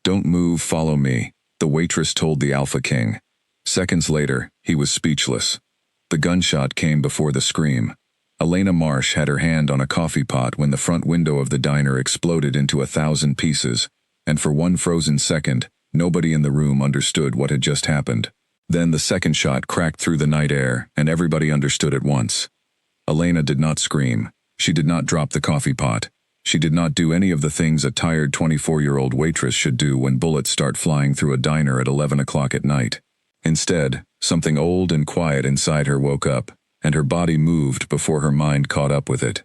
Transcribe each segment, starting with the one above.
"Don't move, follow me," the waitress told the Alpha King. Seconds later, he was speechless. The gunshot came before the scream. Elena Marsh had her hand on a coffee pot when the front window of the diner exploded into 1,000 pieces, and for one frozen second, nobody in the room understood what had just happened. Then the second shot cracked through the night air, and everybody understood at once. Elena did not scream. She did not drop the coffee pot. She did not do any of the things a tired 24-year-old waitress should do when bullets start flying through a diner at 11 o'clock at night. Instead, something old and quiet inside her woke up, and her body moved before her mind caught up with it.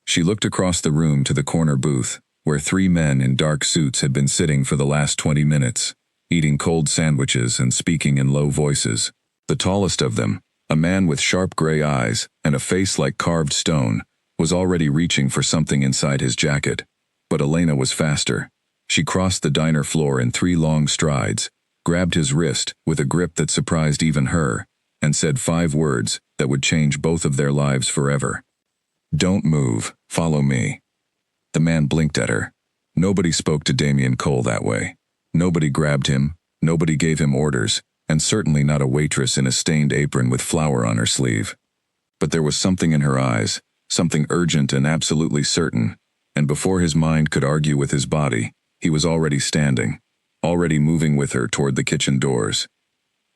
She looked across the room to the corner booth, where 3 men in dark suits had been sitting for the last 20 minutes, eating cold sandwiches and speaking in low voices. The tallest of them, a man with sharp gray eyes and a face like carved stone, was already reaching for something inside his jacket. But Elena was faster. She crossed the diner floor in 3 long strides, grabbed his wrist with a grip that surprised even her, and said 5 words that would change both of their lives forever. "Don't move, follow me." The man blinked at her. Nobody spoke to Damian Cole that way. Nobody grabbed him, nobody gave him orders, and certainly not a waitress in a stained apron with flour on her sleeve. But there was something in her eyes, something urgent and absolutely certain, and before his mind could argue with his body, he was already standing, already moving with her toward the kitchen doors.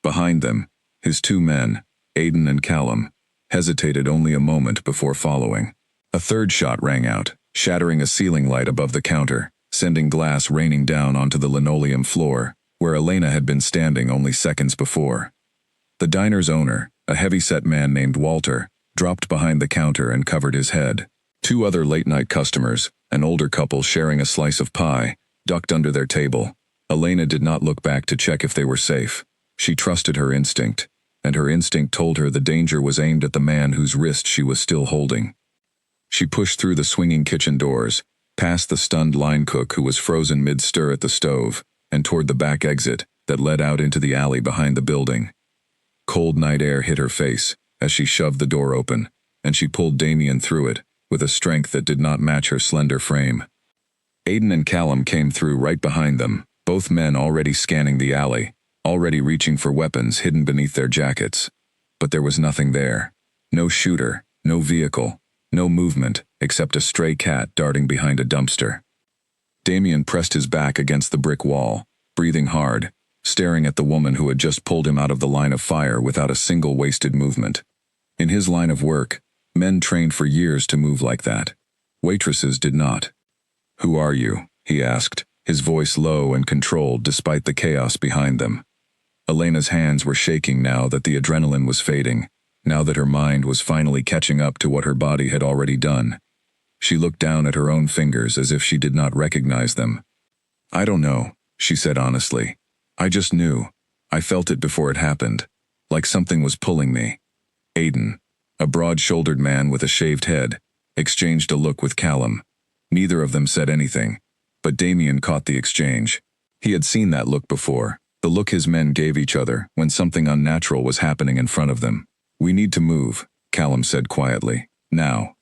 Behind them, his 2 men, Aiden and Callum, hesitated only a moment before following. A third shot rang out, shattering a ceiling light above the counter, sending glass raining down onto the linoleum floor, where Elena had been standing only seconds before. The diner's owner, a heavy-set man named Walter, dropped behind the counter and covered his head. 2 other late-night customers, an older couple sharing a slice of pie, ducked under their table. Elena did not look back to check if they were safe. She trusted her instinct, and her instinct told her the danger was aimed at the man whose wrist she was still holding. She pushed through the swinging kitchen doors, past the stunned line cook who was frozen mid-stir at the stove, and toward the back exit that led out into the alley behind the building. Cold night air hit her face as she shoved the door open, and she pulled Damian through it with a strength that did not match her slender frame. Aiden and Callum came through right behind them, both men already scanning the alley, already reaching for weapons hidden beneath their jackets. But there was nothing there. No shooter, no vehicle, no movement except a stray cat darting behind a dumpster. Damian pressed his back against the brick wall, breathing hard, staring at the woman who had just pulled him out of the line of fire without a single wasted movement. In his line of work, men trained for years to move like that. Waitresses did not. "Who are you?" he asked, his voice low and controlled despite the chaos behind them. Elena's hands were shaking now that the adrenaline was fading, now that her mind was finally catching up to what her body had already done. She looked down at her own fingers as if she did not recognize them. "I don't know," she said honestly. "I just knew. I felt it before it happened, like something was pulling me." Aiden, a broad-shouldered man with a shaved head, exchanged a look with Callum. Neither of them said anything, but Damian caught the exchange. He had seen that look before, the look his men gave each other when something unnatural was happening in front of them. "We need to move," Callum said quietly. "Now."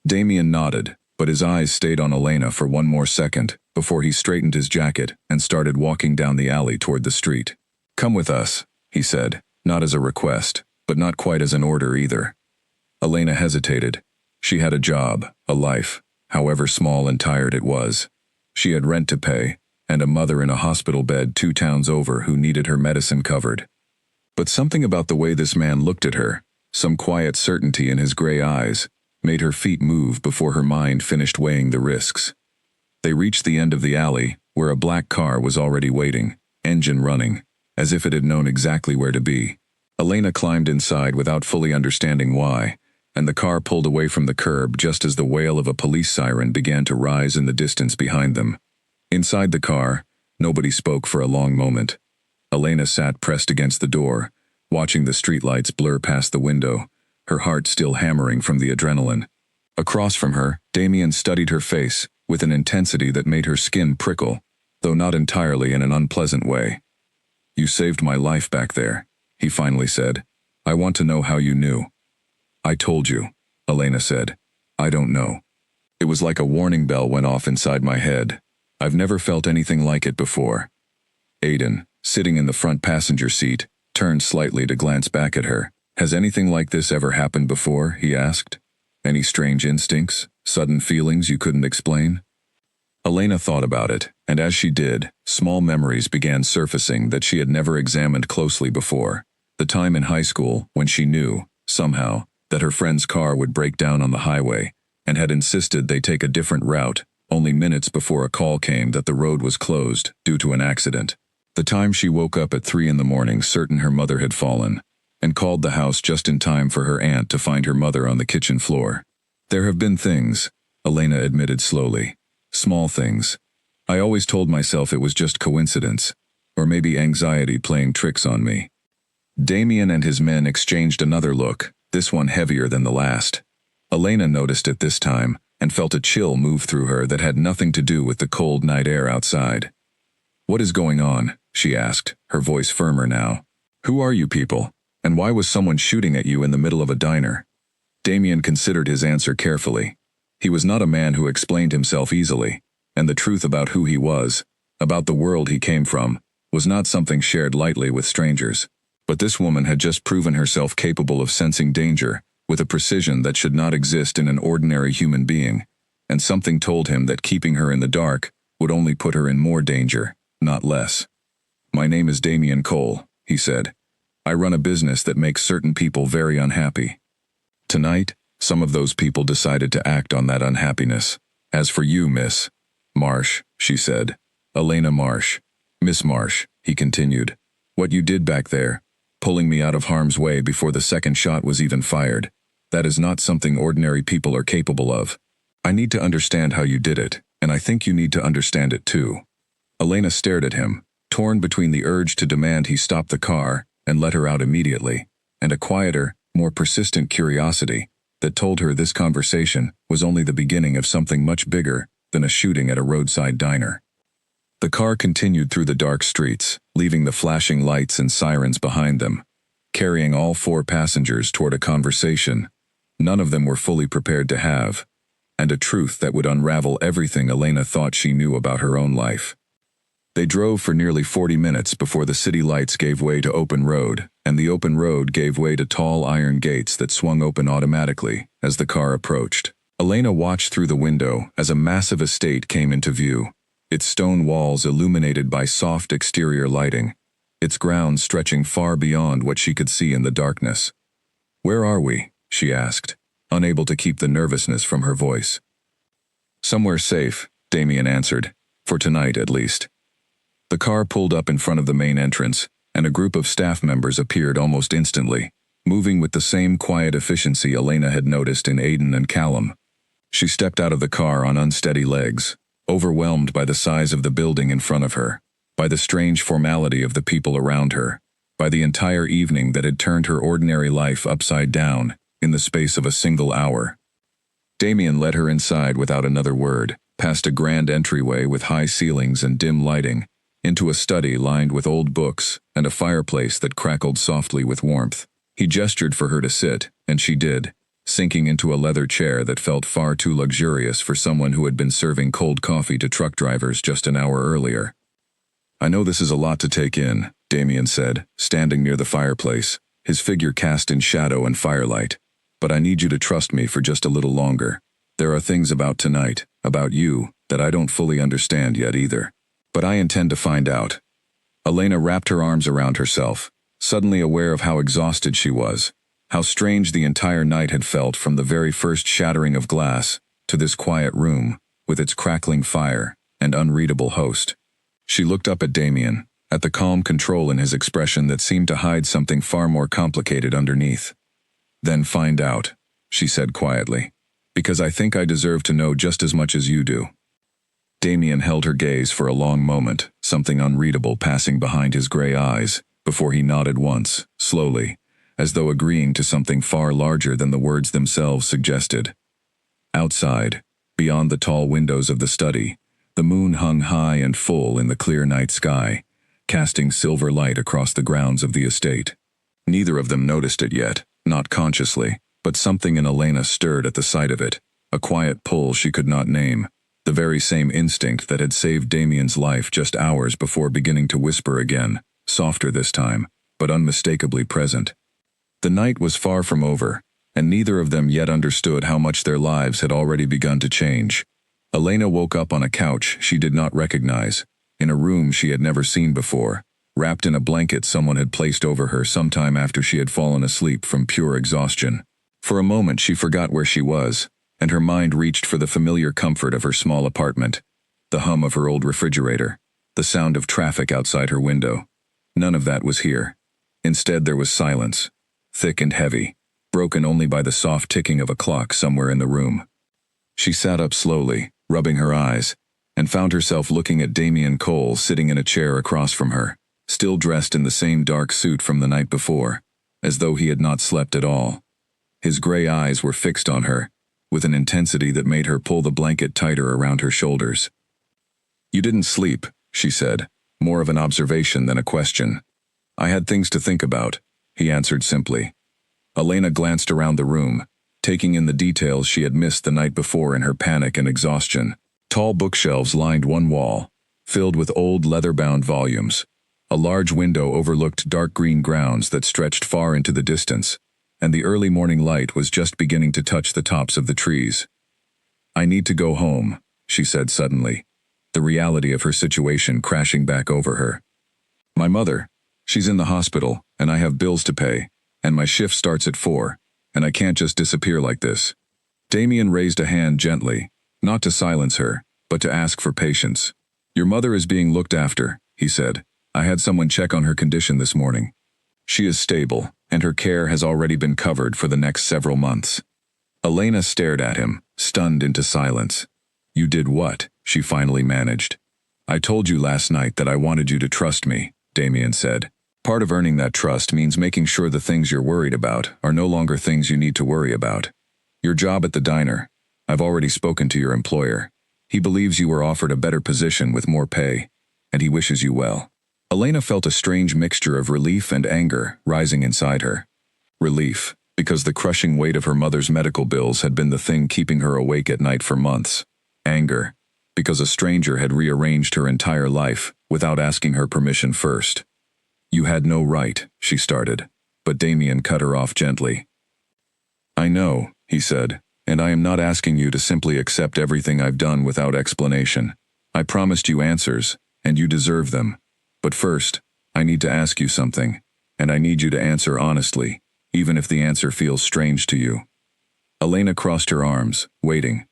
Damian nodded, but his eyes stayed on Elena for one more second before he straightened his jacket and started walking down the alley toward the street. "Come with us," he said, not as a request, but not quite as an order either. Elena hesitated. She had a job, a life, however small and tired it was. She had rent to pay, and a mother in a hospital bed 2 towns over who needed her medicine covered. But something about the way this man looked at her, some quiet certainty in his gray eyes, made her feet move before her mind finished weighing the risks. They reached the end of the alley, where a black car was already waiting, engine running, as if it had known exactly where to be. Elena climbed inside without fully understanding why, and the car pulled away from the curb just as the wail of a police siren began to rise in the distance behind them. Inside the car, nobody spoke for a long moment. Elena sat pressed against the door, watching the streetlights blur past the window, her heart still hammering from the adrenaline. Across from her, Damian studied her face with an intensity that made her skin prickle, though not entirely in an unpleasant way. "You saved my life back there," he finally said. "I want to know how you knew." "I told you," Elena said. "I don't know." It was like a warning bell went off inside my head. I've never felt anything like it before. Aiden, sitting in the front passenger seat, turned slightly to glance back at her. "Has anything like this ever happened before?" he asked. "Any strange instincts, sudden feelings you couldn't explain?" Elena thought about it, and as she did, small memories began surfacing that she had never examined closely before. The time in high school when she knew, somehow, that her friend's car would break down on the highway, and had insisted they take a different route, only minutes before a call came that the road was closed due to an accident. The time she woke up at 3 in the morning certain her mother had fallen, and called the house just in time for her aunt to find her mother on the kitchen floor. "There have been things," Elena admitted slowly. "Small things. I always told myself it was just coincidence, or maybe anxiety playing tricks on me." Damien and his men exchanged another look, this one heavier than the last. Elena noticed it this time, and felt a chill move through her that had nothing to do with the cold night air outside. "What is going on?" she asked, her voice firmer now. "Who are you people, and why was someone shooting at you in the middle of a diner?" Damien considered his answer carefully. He was not a man who explained himself easily, and the truth about who he was, about the world he came from, was not something shared lightly with strangers. But this woman had just proven herself capable of sensing danger, with a precision that should not exist in an ordinary human being, and something told him that keeping her in the dark would only put her in more danger, not less. "My name is Damien Cole," he said. "I run a business that makes certain people very unhappy. Tonight, some of those people decided to act on that unhappiness. As for you, Miss Marsh," she said. "Elena Marsh. Miss Marsh," he continued. "What you did back there, pulling me out of harm's way before the second shot was even fired, that is not something ordinary people are capable of. I need to understand how you did it, and I think you need to understand it too." Elena stared at him, torn between the urge to demand he stop the car and let her out immediately, and a quieter, more persistent curiosity that told her this conversation was only the beginning of something much bigger than a shooting at a roadside diner. The car continued through the dark streets, leaving the flashing lights and sirens behind them, carrying all 4 passengers toward a conversation none of them were fully prepared to have, and a truth that would unravel everything Elena thought she knew about her own life. They drove for nearly 40 minutes before the city lights gave way to open road, and the open road gave way to tall iron gates that swung open automatically as the car approached. Elena watched through the window as a massive estate came into view, its stone walls illuminated by soft exterior lighting, its grounds stretching far beyond what she could see in the darkness. "Where are we?" she asked, unable to keep the nervousness from her voice. "Somewhere safe," Damien answered, "for tonight at least." The car pulled up in front of the main entrance, and a group of staff members appeared almost instantly, moving with the same quiet efficiency Elena had noticed in Aiden and Callum. She stepped out of the car on unsteady legs, overwhelmed by the size of the building in front of her, by the strange formality of the people around her, by the entire evening that had turned her ordinary life upside down in the space of a single hour. Damien led her inside without another word, past a grand entryway with high ceilings and dim lighting, into a study lined with old books and a fireplace that crackled softly with warmth. He gestured for her to sit, and she did, sinking into a leather chair that felt far too luxurious for someone who had been serving cold coffee to truck drivers just an hour earlier. "I know this is a lot to take in," Damien said, standing near the fireplace, his figure cast in shadow and firelight. "But I need you to trust me for just a little longer. There are things about tonight, about you, that I don't fully understand yet either. But I intend to find out." Elena wrapped her arms around herself, suddenly aware of how exhausted she was, how strange the entire night had felt from the very first shattering of glass to this quiet room, with its crackling fire and unreadable host. She looked up at Damien, at the calm control in his expression that seemed to hide something far more complicated underneath. "Then find out," she said quietly, "because I think I deserve to know just as much as you do." Damien held her gaze for a long moment, something unreadable passing behind his gray eyes, before he nodded once, slowly, as though agreeing to something far larger than the words themselves suggested. Outside, beyond the tall windows of the study, the moon hung high and full in the clear night sky, casting silver light across the grounds of the estate. Neither of them noticed it yet, not consciously, but something in Elena stirred at the sight of it, a quiet pull she could not name, the very same instinct that had saved Damien's life just hours before beginning to whisper again, softer this time, but unmistakably present. The night was far from over, and neither of them yet understood how much their lives had already begun to change. Elena woke up on a couch she did not recognize, in a room she had never seen before, wrapped in a blanket someone had placed over her sometime after she had fallen asleep from pure exhaustion. For a moment she forgot where she was, and her mind reached for the familiar comfort of her small apartment, the hum of her old refrigerator, the sound of traffic outside her window. None of that was here. Instead there was silence, thick and heavy, broken only by the soft ticking of a clock somewhere in the room. She sat up slowly, rubbing her eyes, and found herself looking at Damien Cole sitting in a chair across from her, still dressed in the same dark suit from the night before, as though he had not slept at all. His gray eyes were fixed on her, with an intensity that made her pull the blanket tighter around her shoulders. "You didn't sleep," she said, more of an observation than a question. "I had things to think about," he answered simply. Elena glanced around the room, taking in the details she had missed the night before in her panic and exhaustion. Tall bookshelves lined one wall, filled with old leather-bound volumes. A large window overlooked dark green grounds that stretched far into the distance, and the early morning light was just beginning to touch the tops of the trees. "I need to go home," she said suddenly, the reality of her situation crashing back over her. "My mother, she's in the hospital, and I have bills to pay, and my shift starts at 4, and I can't just disappear like this." Damien raised a hand gently, not to silence her, but to ask for patience. "Your mother is being looked after," he said. "I had someone check on her condition this morning. She is stable, and her care has already been covered for the next several months." Elena stared at him, stunned into silence. "You did what?" she finally managed. "I told you last night that I wanted you to trust me," Damien said. "Part of earning that trust means making sure the things you're worried about are no longer things you need to worry about. Your job at the diner, I've already spoken to your employer. He believes you were offered a better position with more pay, and he wishes you well." Elena felt a strange mixture of relief and anger rising inside her. Relief, because the crushing weight of her mother's medical bills had been the thing keeping her awake at night for months. Anger, because a stranger had rearranged her entire life without asking her permission first. "You had no right," she started, but Damien cut her off gently. "I know," he said, "and I am not asking you to simply accept everything I've done without explanation. I promised you answers, and you deserve them. But first, I need to ask you something, and I need you to answer honestly, even if the answer feels strange to you." Elena crossed her arms, waiting.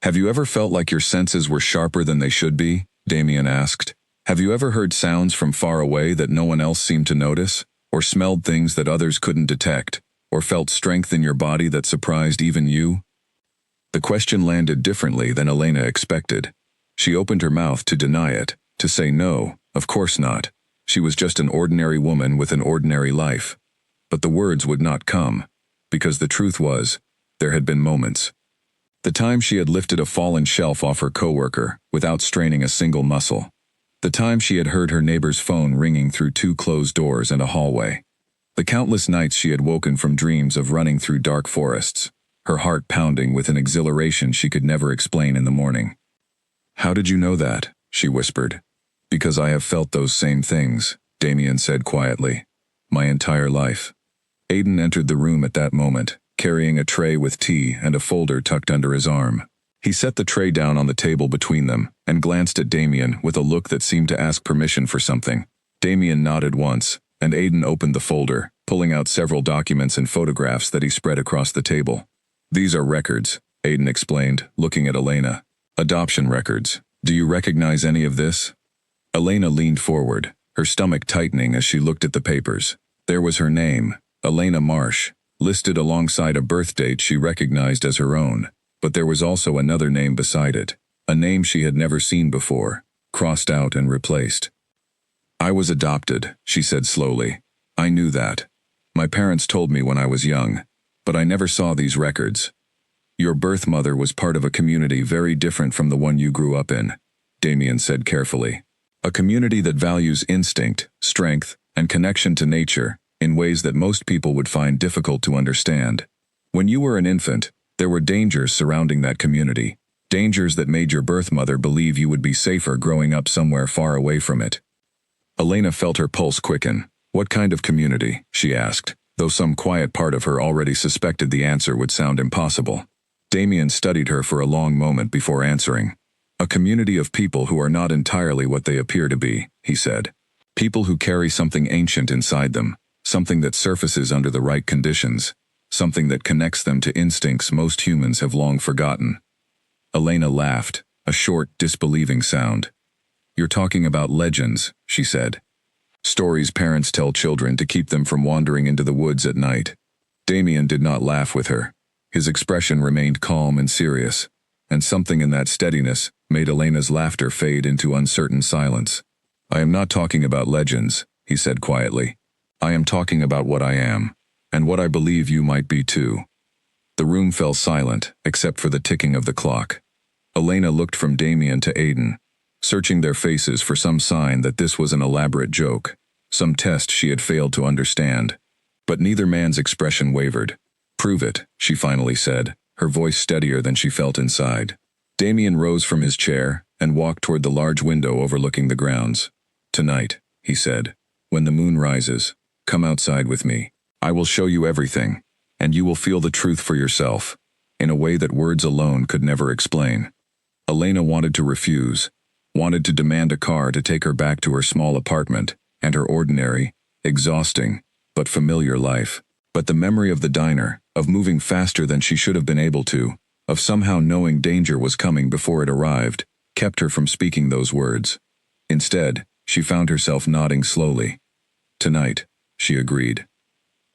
"Have you ever felt like your senses were sharper than they should be?" Damien asked. "Have you ever heard sounds from far away that no one else seemed to notice, or smelled things that others couldn't detect, or felt strength in your body that surprised even you?" The question landed differently than Elena expected. She opened her mouth to deny it, to say no, of course not. She was just an ordinary woman with an ordinary life. But the words would not come, because the truth was, there had been moments. The time she had lifted a fallen shelf off her coworker without straining a single muscle. The time she had heard her neighbor's phone ringing through 2 closed doors and a hallway. The countless nights she had woken from dreams of running through dark forests, her heart pounding with an exhilaration she could never explain in the morning. "How did you know that?" she whispered. "Because I have felt those same things," Damien said quietly. "My entire life." Aiden entered the room at that moment, carrying a tray with tea and a folder tucked under his arm. He set the tray down on the table between them and glanced at Damien with a look that seemed to ask permission for something. Damien nodded once, and Aiden opened the folder, pulling out several documents and photographs that he spread across the table. "These are records," Aiden explained, looking at Elena. "Adoption records. Do you recognize any of this?" Elena leaned forward, her stomach tightening as she looked at the papers. There was her name, Elena Marsh, listed alongside a birth date she recognized as her own, but there was also another name beside it, a name she had never seen before, crossed out and replaced. "I was adopted," she said slowly. "I knew that. My parents told me when I was young, but I never saw these records. Your birth mother was part of a community very different from the one you grew up in," Damien said carefully. "A community that values instinct, strength, and connection to nature in ways that most people would find difficult to understand. When you were an infant, there were dangers surrounding that community. Dangers that made your birth mother believe you would be safer growing up somewhere far away from it. Elena felt her pulse quicken. What kind of community? She asked, though some quiet part of her already suspected the answer would sound impossible. Damien studied her for a long moment before answering. A community of people who are not entirely what they appear to be, he said. People who carry something ancient inside them, something that surfaces under the right conditions, something that connects them to instincts most humans have long forgotten. Elena laughed, a short, disbelieving sound. You're talking about legends, she said. Stories parents tell children to keep them from wandering into the woods at night. Damien did not laugh with her. His expression remained calm and serious, and something in that steadiness made Elena's laughter fade into uncertain silence. I am not talking about legends, he said quietly. I am talking about what I am, and what I believe you might be too. The room fell silent, except for the ticking of the clock. Elena looked from Damien to Aiden, searching their faces for some sign that this was an elaborate joke, some test she had failed to understand. But neither man's expression wavered. Prove it, she finally said, her voice steadier than she felt inside. Damien rose from his chair and walked toward the large window overlooking the grounds. Tonight, he said, when the moon rises, come outside with me. I will show you everything, and you will feel the truth for yourself, in a way that words alone could never explain. Elena wanted to refuse, wanted to demand a car to take her back to her small apartment and her ordinary, exhausting, but familiar life. But the memory of the diner, of moving faster than she should have been able to, of somehow knowing danger was coming before it arrived, kept her from speaking those words. Instead, she found herself nodding slowly. Tonight, she agreed.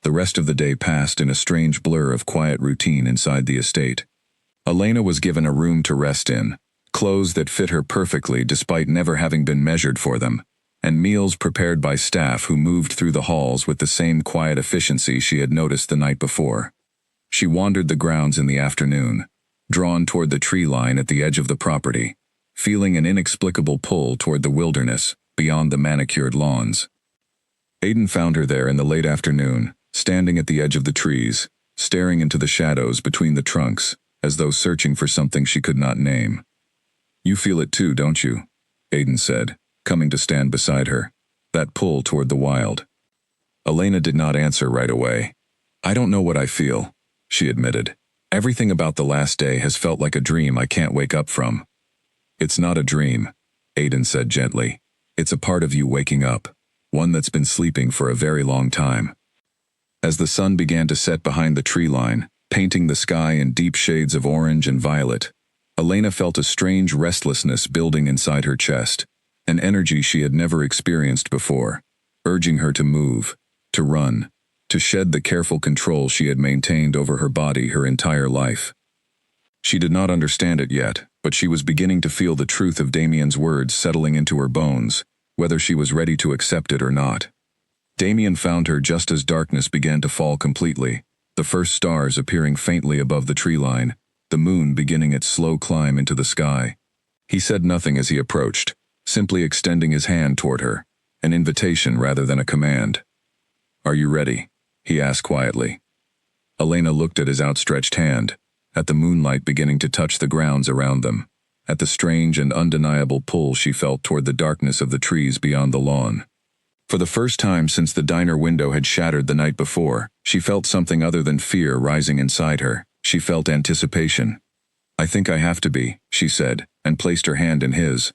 The rest of the day passed in a strange blur of quiet routine inside the estate. Elena was given a room to rest in, clothes that fit her perfectly despite never having been measured for them, and meals prepared by staff who moved through the halls with the same quiet efficiency she had noticed the night before. She wandered the grounds in the afternoon, drawn toward the tree line at the edge of the property, feeling an inexplicable pull toward the wilderness beyond the manicured lawns. Aiden found her there in the late afternoon, standing at the edge of the trees, staring into the shadows between the trunks, as though searching for something she could not name. You feel it too, don't you? Aiden said, coming to stand beside her. That pull toward the wild. Elena did not answer right away. I don't know what I feel, she admitted. Everything about the last day has felt like a dream I can't wake up from. It's not a dream, Aiden said gently. It's a part of you waking up, one that's been sleeping for a very long time. As the sun began to set behind the tree line, painting the sky in deep shades of orange and violet, Elena felt a strange restlessness building inside her chest, an energy she had never experienced before, urging her to move, to run, to shed the careful control she had maintained over her body her entire life. She did not understand it yet, but she was beginning to feel the truth of Damien's words settling into her bones, whether she was ready to accept it or not. Damien found her just as darkness began to fall completely, the first stars appearing faintly above the tree line, the moon beginning its slow climb into the sky. He said nothing as he approached, simply extending his hand toward her, an invitation rather than a command. Are you ready? He asked quietly. Elena looked at his outstretched hand, at the moonlight beginning to touch the grounds around them, at the strange and undeniable pull she felt toward the darkness of the trees beyond the lawn. For the first time since the diner window had shattered the night before, she felt something other than fear rising inside her. She felt anticipation. I think I have to be, she said, and placed her hand in his.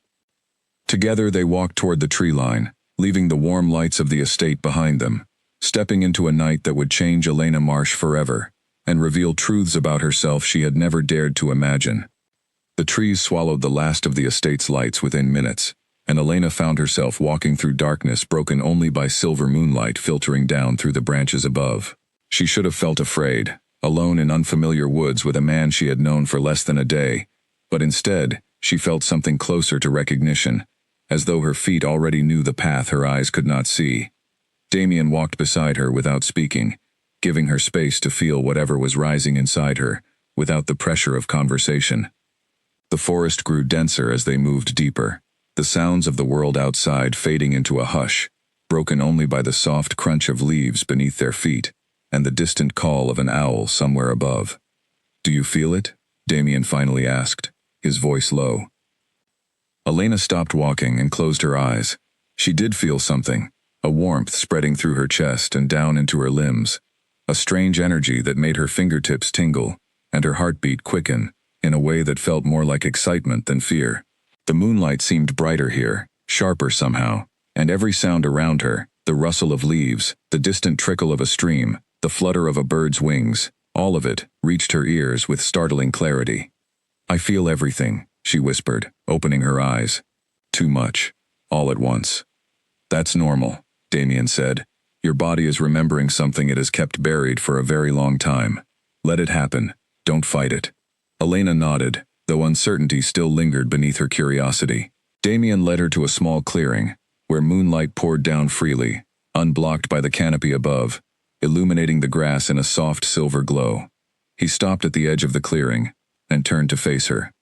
Together they walked toward the tree line, leaving the warm lights of the estate behind them, stepping into a night that would change Elena Marsh forever, and reveal truths about herself she had never dared to imagine. The trees swallowed the last of the estate's lights within minutes, and Elena found herself walking through darkness broken only by silver moonlight filtering down through the branches above. She should have felt afraid, alone in unfamiliar woods with a man she had known for less than a day, but instead, she felt something closer to recognition, as though her feet already knew the path her eyes could not see. Damien walked beside her without speaking, giving her space to feel whatever was rising inside her, without the pressure of conversation. The forest grew denser as they moved deeper, the sounds of the world outside fading into a hush, broken only by the soft crunch of leaves beneath their feet, and the distant call of an owl somewhere above. Do you feel it? Damien finally asked. his voice low. Elena stopped walking and closed her eyes. She did feel something, a warmth spreading through her chest and down into her limbs, a strange energy that made her fingertips tingle and her heartbeat quicken in a way that felt more like excitement than fear. The moonlight seemed brighter here, sharper somehow, and every sound around her, the rustle of leaves, the distant trickle of a stream, the flutter of a bird's wings, all of it reached her ears with startling clarity. "I feel everything," she whispered, opening her eyes. "Too much. All at once." "That's normal," Damien said. "Your body is remembering something it has kept buried for a very long time. Let it happen. Don't fight it." Elena nodded, though uncertainty still lingered beneath her curiosity. Damien led her to a small clearing, where moonlight poured down freely, unblocked by the canopy above, illuminating the grass in a soft silver glow. He stopped at the edge of the clearing and turned to face her.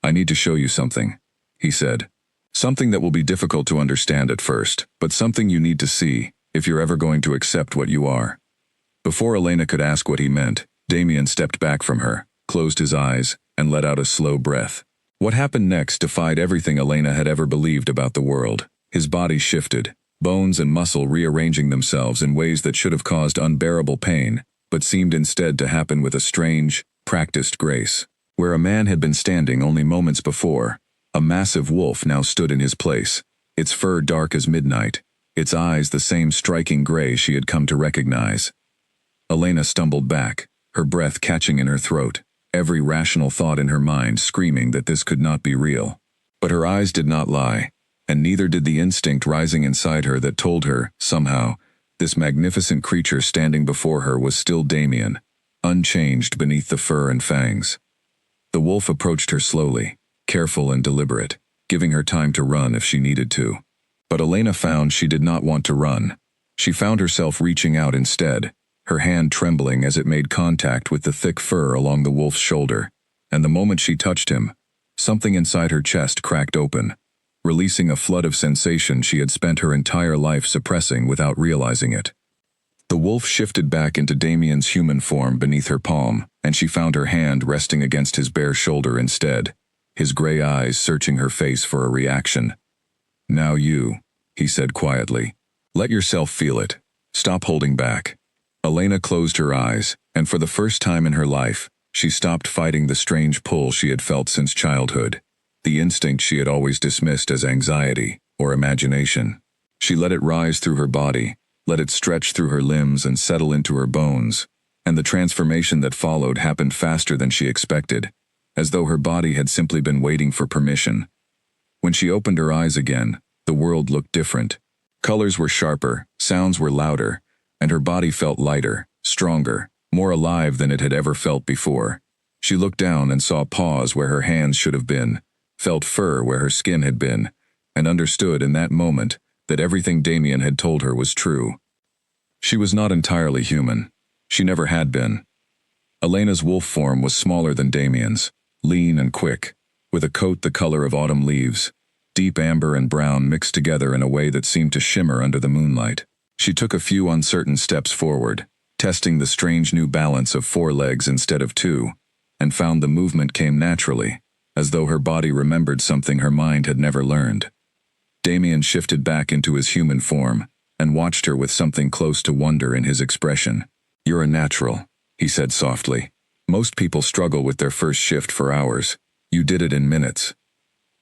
"I need to show you something," he said. "Something that will be difficult to understand at first, but something you need to see if you're ever going to accept what you are." Before Elena could ask what he meant, Damien stepped back from her, closed his eyes, and let out a slow breath. What happened next defied everything Elena had ever believed about the world. His body shifted, bones and muscle rearranging themselves in ways that should have caused unbearable pain, but seemed instead to happen with a strange, practiced grace. Where a man had been standing only moments before, a massive wolf now stood in his place, its fur dark as midnight, its eyes the same striking gray she had come to recognize. Elena stumbled back, her breath catching in her throat, every rational thought in her mind screaming that this could not be real. But her eyes did not lie, and neither did the instinct rising inside her that told her, somehow, this magnificent creature standing before her was still Damien, unchanged beneath the fur and fangs. The wolf approached her slowly, careful and deliberate, giving her time to run if she needed to. But Elena found she did not want to run. She found herself reaching out instead, her hand trembling as it made contact with the thick fur along the wolf's shoulder, and the moment she touched him, something inside her chest cracked open, releasing a flood of sensation she had spent her entire life suppressing without realizing it. The wolf shifted back into Damien's human form beneath her palm, and she found her hand resting against his bare shoulder instead, his gray eyes searching her face for a reaction. "Now you," he said quietly. "Let yourself feel it. Stop holding back." Elena closed her eyes, and for the first time in her life, she stopped fighting the strange pull she had felt since childhood, the instinct she had always dismissed as anxiety or imagination. She let it rise through her body, let it stretch through her limbs and settle into her bones, and the transformation that followed happened faster than she expected, as though her body had simply been waiting for permission. When she opened her eyes again, the world looked different. Colors were sharper, sounds were louder, and her body felt lighter, stronger, more alive than it had ever felt before. She looked down and saw paws where her hands should have been, felt fur where her skin had been, and understood in that moment that everything Damien had told her was true. She was not entirely human. She never had been. Elena's wolf form was smaller than Damien's, lean and quick, with a coat the color of autumn leaves, deep amber and brown mixed together in a way that seemed to shimmer under the moonlight. She took a few uncertain steps forward, testing the strange new balance of 4 legs instead of 2, and found the movement came naturally, as though her body remembered something her mind had never learned. Damien shifted back into his human form, and watched her with something close to wonder in his expression. "You're a natural," he said softly. "Most people struggle with their first shift for hours. You did it in minutes."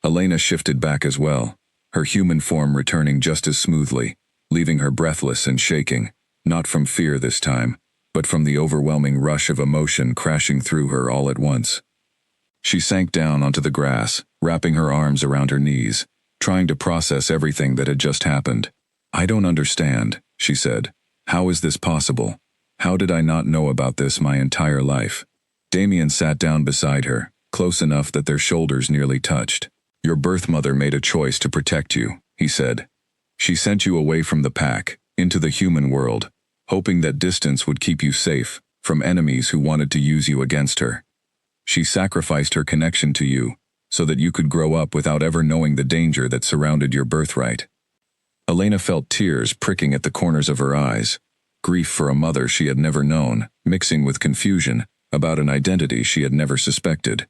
Elena shifted back as well, her human form returning just as smoothly, leaving her breathless and shaking, not from fear this time, but from the overwhelming rush of emotion crashing through her all at once. She sank down onto the grass, wrapping her arms around her knees, trying to process everything that had just happened. "I don't understand," she said. "How is this possible? How did I not know about this my entire life?" Damien sat down beside her, close enough that their shoulders nearly touched. "Your birth mother made a choice to protect you," he said. "She sent you away from the pack, into the human world, hoping that distance would keep you safe from enemies who wanted to use you against her. She sacrificed her connection to you so that you could grow up without ever knowing the danger that surrounded your birthright." Elena felt tears pricking at the corners of her eyes, grief for a mother she had never known, mixing with confusion about an identity she had never suspected.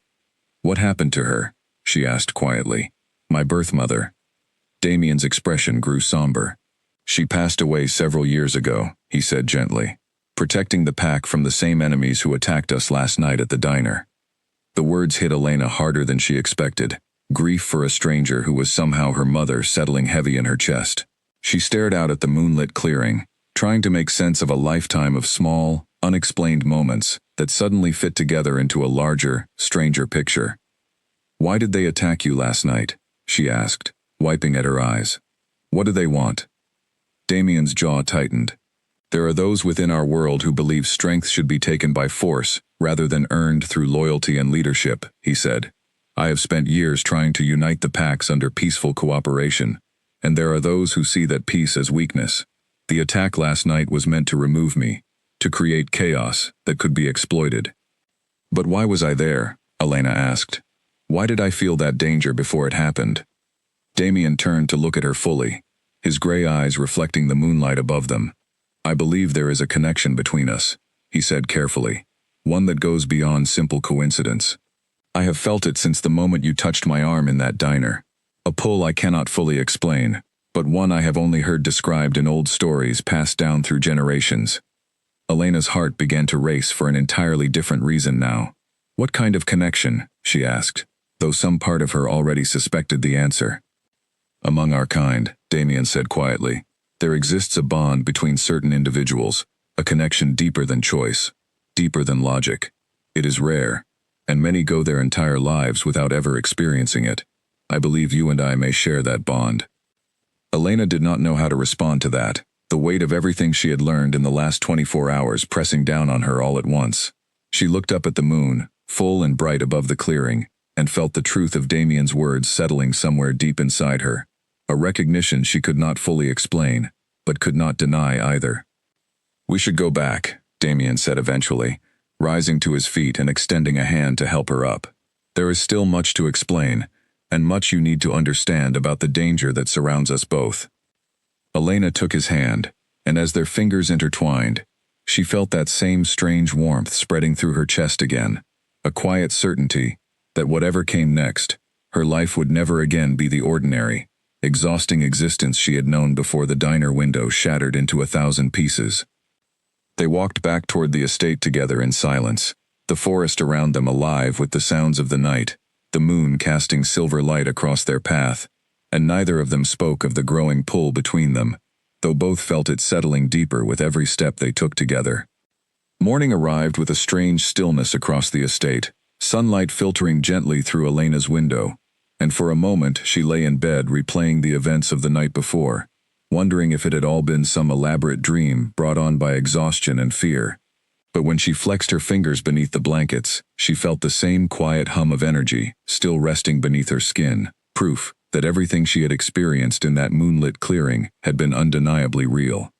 What happened to her? She asked quietly. My birth mother. Damien's expression grew somber. She passed away several years ago, he said gently, protecting the pack from the same enemies who attacked us last night at the diner. The words hit Elena harder than she expected. Grief for a stranger who was somehow her mother settling heavy in her chest. She stared out at the moonlit clearing, trying to make sense of a lifetime of small, unexplained moments that suddenly fit together into a larger, stranger picture. Why did they attack you last night? She asked, wiping at her eyes. What do they want? Damien's jaw tightened. There are those within our world who believe strength should be taken by force rather than earned through loyalty and leadership, he said. I have spent years trying to unite the packs under peaceful cooperation, and there are those who see that peace as weakness. The attack last night was meant to remove me, to create chaos that could be exploited. But why was I there? Elena asked. Why did I feel that danger before it happened? Damien turned to look at her fully, his gray eyes reflecting the moonlight above them. I believe there is a connection between us, he said carefully, one that goes beyond simple coincidence. I have felt it since the moment you touched my arm in that diner. A pull I cannot fully explain, but one I have only heard described in old stories passed down through generations. Elena's heart began to race for an entirely different reason now. What kind of connection? She asked, though some part of her already suspected the answer. Among our kind, Damien said quietly, there exists a bond between certain individuals, a connection deeper than choice, deeper than logic. It is rare, and many go their entire lives without ever experiencing it. I believe you and I may share that bond. Elena did not know how to respond to that, the weight of everything she had learned in the last 24 hours pressing down on her all at once. She looked up at the moon, full and bright above the clearing, and felt the truth of Damien's words settling somewhere deep inside her. A recognition she could not fully explain, but could not deny either. We should go back, Damien said eventually, rising to his feet and extending a hand to help her up. There is still much to explain, and much you need to understand about the danger that surrounds us both. Elena took his hand, and as their fingers intertwined, she felt that same strange warmth spreading through her chest again, a quiet certainty that whatever came next, her life would never again be the ordinary, exhausting existence she had known before the diner window shattered into 1,000 pieces. They walked back toward the estate together in silence, the forest around them alive with the sounds of the night, the moon casting silver light across their path, and neither of them spoke of the growing pull between them, though both felt it settling deeper with every step they took together. Morning arrived with a strange stillness across the estate, sunlight filtering gently through Elena's window, and for a moment she lay in bed replaying the events of the night before, wondering if it had all been some elaborate dream brought on by exhaustion and fear. But when she flexed her fingers beneath the blankets, she felt the same quiet hum of energy still resting beneath her skin, proof that everything she had experienced in that moonlit clearing had been undeniably real.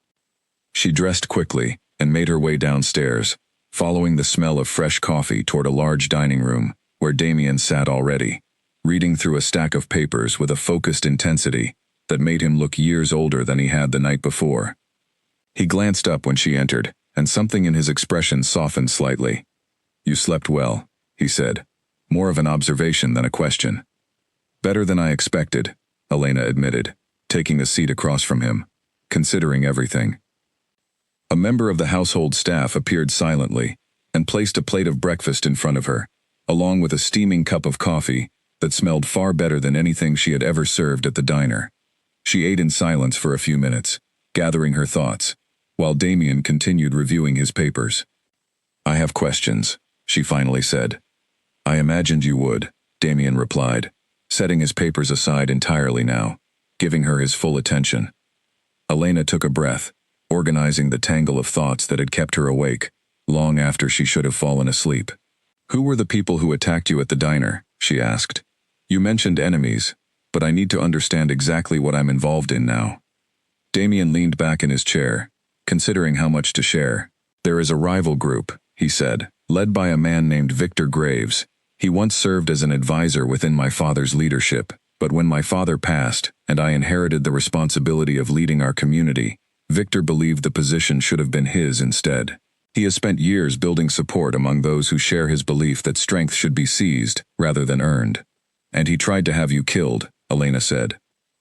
She dressed quickly and made her way downstairs, following the smell of fresh coffee toward a large dining room, where Damien sat already, reading through a stack of papers with a focused intensity that made him look years older than he had the night before. He glanced up when she entered, and something in his expression softened slightly. You slept well, he said, more of an observation than a question. Better than I expected, Elena admitted, taking a seat across from him, considering everything. A member of the household staff appeared silently and placed a plate of breakfast in front of her, along with a steaming cup of coffee that smelled far better than anything she had ever served at the diner. She ate in silence for a few minutes, gathering her thoughts, while Damien continued reviewing his papers. I have questions, she finally said. I imagined you would, Damien replied, setting his papers aside entirely now, giving her his full attention. Elena took a breath, organizing the tangle of thoughts that had kept her awake, long after she should have fallen asleep. Who were the people who attacked you at the diner? She asked. You mentioned enemies, but I need to understand exactly what I'm involved in now. Damien leaned back in his chair, considering how much to share. There is a rival group, he said, led by a man named Victor Graves. He once served as an advisor within my father's leadership, but when my father passed, and I inherited the responsibility of leading our community, Victor believed the position should have been his instead. He has spent years building support among those who share his belief that strength should be seized rather than earned. And he tried to have you killed, Elena said.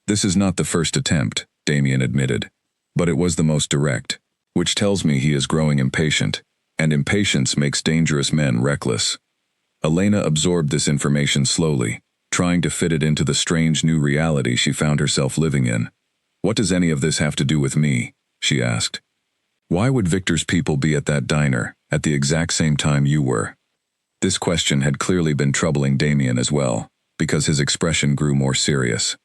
This is not the first attempt, Damien admitted. But it was the most direct, which tells me he is growing impatient, and impatience makes dangerous men reckless. Elena absorbed this information slowly, trying to fit it into the strange new reality she found herself living in. What does any of this have to do with me? She asked. Why would Victor's people be at that diner, at the exact same time you were? This question had clearly been troubling Damien as well, because his expression grew more serious.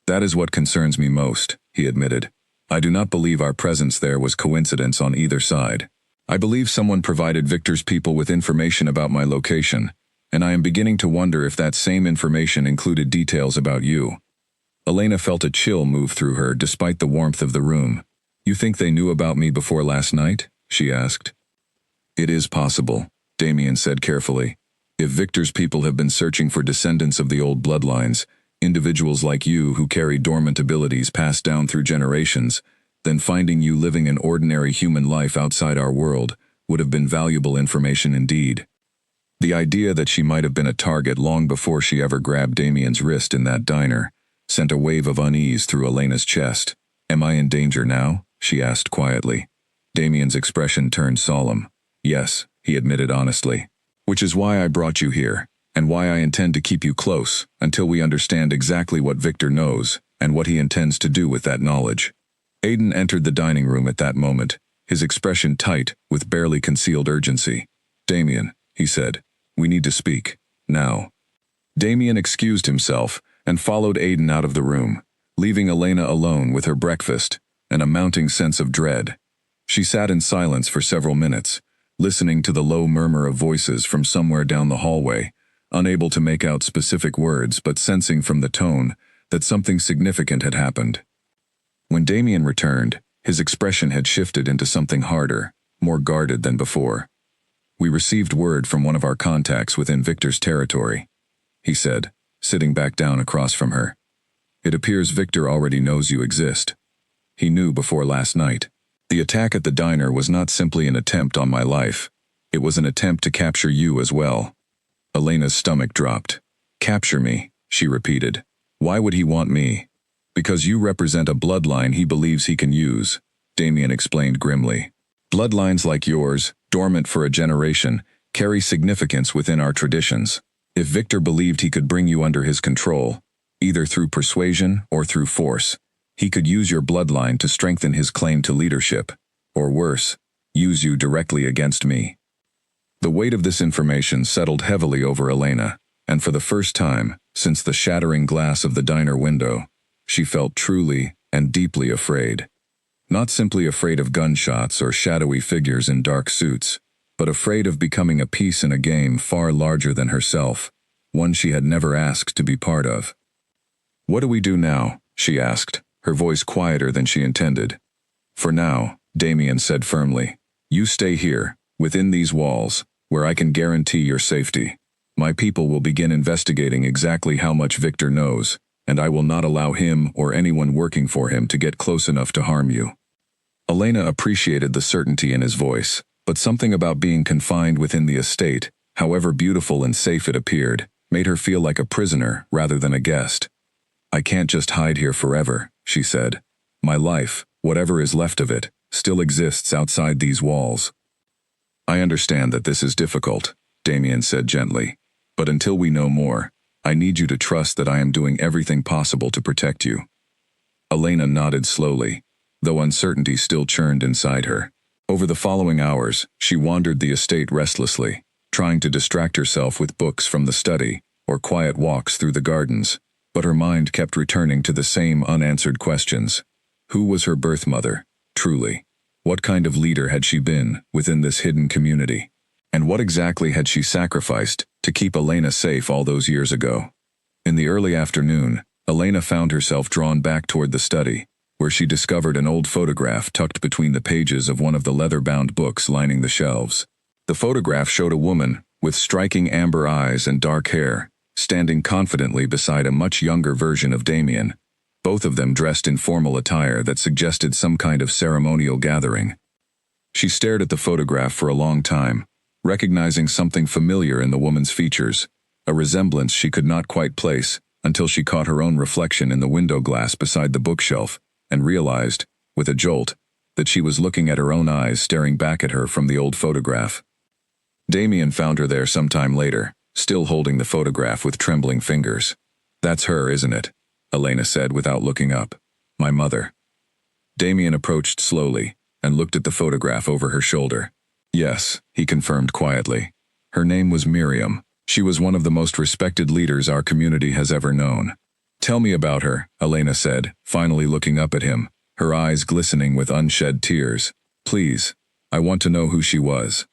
That is what concerns me most, he admitted. I do not believe our presence there was coincidence on either side. I believe someone provided Victor's people with information about my location, and I am beginning to wonder if that same information included details about you. Elena felt a chill move through her despite the warmth of the room. You think they knew about me before last night? She asked. It is possible, Damien said carefully. If Victor's people have been searching for descendants of the old bloodlines, individuals like you who carry dormant abilities passed down through generations, then finding you living an ordinary human life outside our world would have been valuable information indeed. The idea that she might have been a target long before she ever grabbed Damien's wrist in that diner sent a wave of unease through Elena's chest. Am I in danger now? She asked quietly. Damien's expression turned solemn. Yes, he admitted honestly. Which is why I brought you here, and why I intend to keep you close until we understand exactly what Victor knows and what he intends to do with that knowledge. Aiden entered the dining room at that moment, his expression tight with barely concealed urgency. Damien, he said, we need to speak. Now. Damien excused himself and followed Aiden out of the room, leaving Elena alone with her breakfast and a mounting sense of dread. She sat in silence for several minutes, listening to the low murmur of voices from somewhere down the hallway, unable to make out specific words but sensing from the tone that something significant had happened. When Damien returned, his expression had shifted into something harder, more guarded than before. We received word from one of our contacts within Victor's territory, he said, sitting back down across from her. It appears Victor already knows you exist. He knew before last night. The attack at the diner was not simply an attempt on my life. It was an attempt to capture you as well. Elena's stomach dropped. Capture me, she repeated. Why would he want me? Because you represent a bloodline he believes he can use, Damien explained grimly. Bloodlines like yours, dormant for a generation, carry significance within our traditions. If Victor believed he could bring you under his control, either through persuasion or through force, he could use your bloodline to strengthen his claim to leadership, or worse, use you directly against me. The weight of this information settled heavily over Elena, and for the first time, since the shattering glass of the diner window, she felt truly and deeply afraid. Not simply afraid of gunshots or shadowy figures in dark suits, but afraid of becoming a piece in a game far larger than herself, one she had never asked to be part of. What do we do now? She asked, her voice quieter than she intended. For now, Damien said firmly, you stay here, within these walls, where I can guarantee your safety. My people will begin investigating exactly how much Victor knows, and I will not allow him or anyone working for him to get close enough to harm you. Elena appreciated the certainty in his voice, but something about being confined within the estate, however beautiful and safe it appeared, made her feel like a prisoner rather than a guest. I can't just hide here forever, she said. My life, whatever is left of it, still exists outside these walls. I understand that this is difficult, Damien said gently, but until we know more, I need you to trust that I am doing everything possible to protect you. Elena nodded slowly, though uncertainty still churned inside her. Over the following hours, she wandered the estate restlessly, trying to distract herself with books from the study or quiet walks through the gardens, but her mind kept returning to the same unanswered questions. Who was her birth mother, truly? What kind of leader had she been within this hidden community? And what exactly had she sacrificed to keep Elena safe all those years ago? In the early afternoon, Elena found herself drawn back toward the study, where she discovered an old photograph tucked between the pages of one of the leather-bound books lining the shelves. The photograph showed a woman with striking amber eyes and dark hair, standing confidently beside a much younger version of Damien, both of them dressed in formal attire that suggested some kind of ceremonial gathering. She stared at the photograph for a long time, recognizing something familiar in the woman's features, a resemblance she could not quite place, until she caught her own reflection in the window glass beside the bookshelf, and realized, with a jolt, that she was looking at her own eyes staring back at her from the old photograph. Damien found her there sometime later, still holding the photograph with trembling fingers. "That's her, isn't it?" Elena said without looking up. "My mother." Damien approached slowly, and looked at the photograph over her shoulder. "Yes," he confirmed quietly. "Her name was Miriam. She was one of the most respected leaders our community has ever known." "Tell me about her," Elena said, finally looking up at him, her eyes glistening with unshed tears. "Please, I want to know who she was."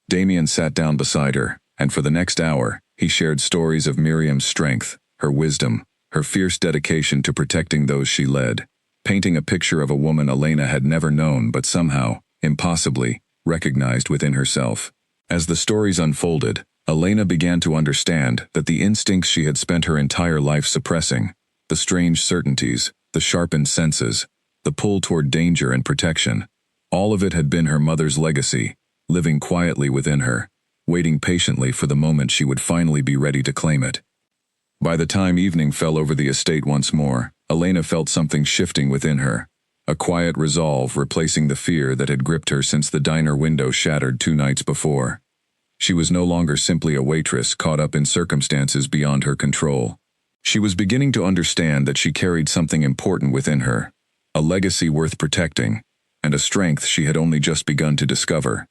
Damien sat down beside her, and for the next hour, he shared stories of Miriam's strength, her wisdom, her fierce dedication to protecting those she led, painting a picture of a woman Elena had never known but somehow, impossibly, recognized within herself. As the stories unfolded, Elena began to understand that the instincts she had spent her entire life suppressing, the strange certainties, the sharpened senses, the pull toward danger and protection, all of it had been her mother's legacy, living quietly within her, waiting patiently for the moment she would finally be ready to claim it. By the time evening fell over the estate once more, Elena felt something shifting within her, a quiet resolve replacing the fear that had gripped her since the diner window shattered 2 nights before. She was no longer simply a waitress caught up in circumstances beyond her control. She was beginning to understand that she carried something important within her, a legacy worth protecting, and a strength she had only just begun to discover.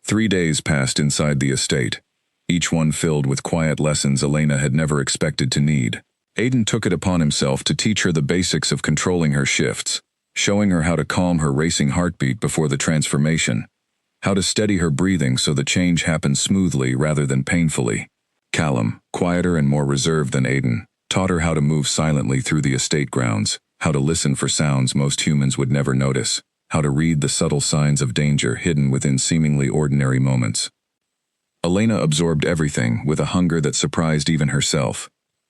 3 days passed inside the estate, each one filled with quiet lessons Elena had never expected to need. Aiden took it upon himself to teach her the basics of controlling her shifts, showing her how to calm her racing heartbeat before the transformation, how to steady her breathing so the change happened smoothly rather than painfully. Callum, quieter and more reserved than Aiden, taught her how to move silently through the estate grounds, how to listen for sounds most humans would never notice, how to read the subtle signs of danger hidden within seemingly ordinary moments. Elena absorbed everything with a hunger that surprised even herself.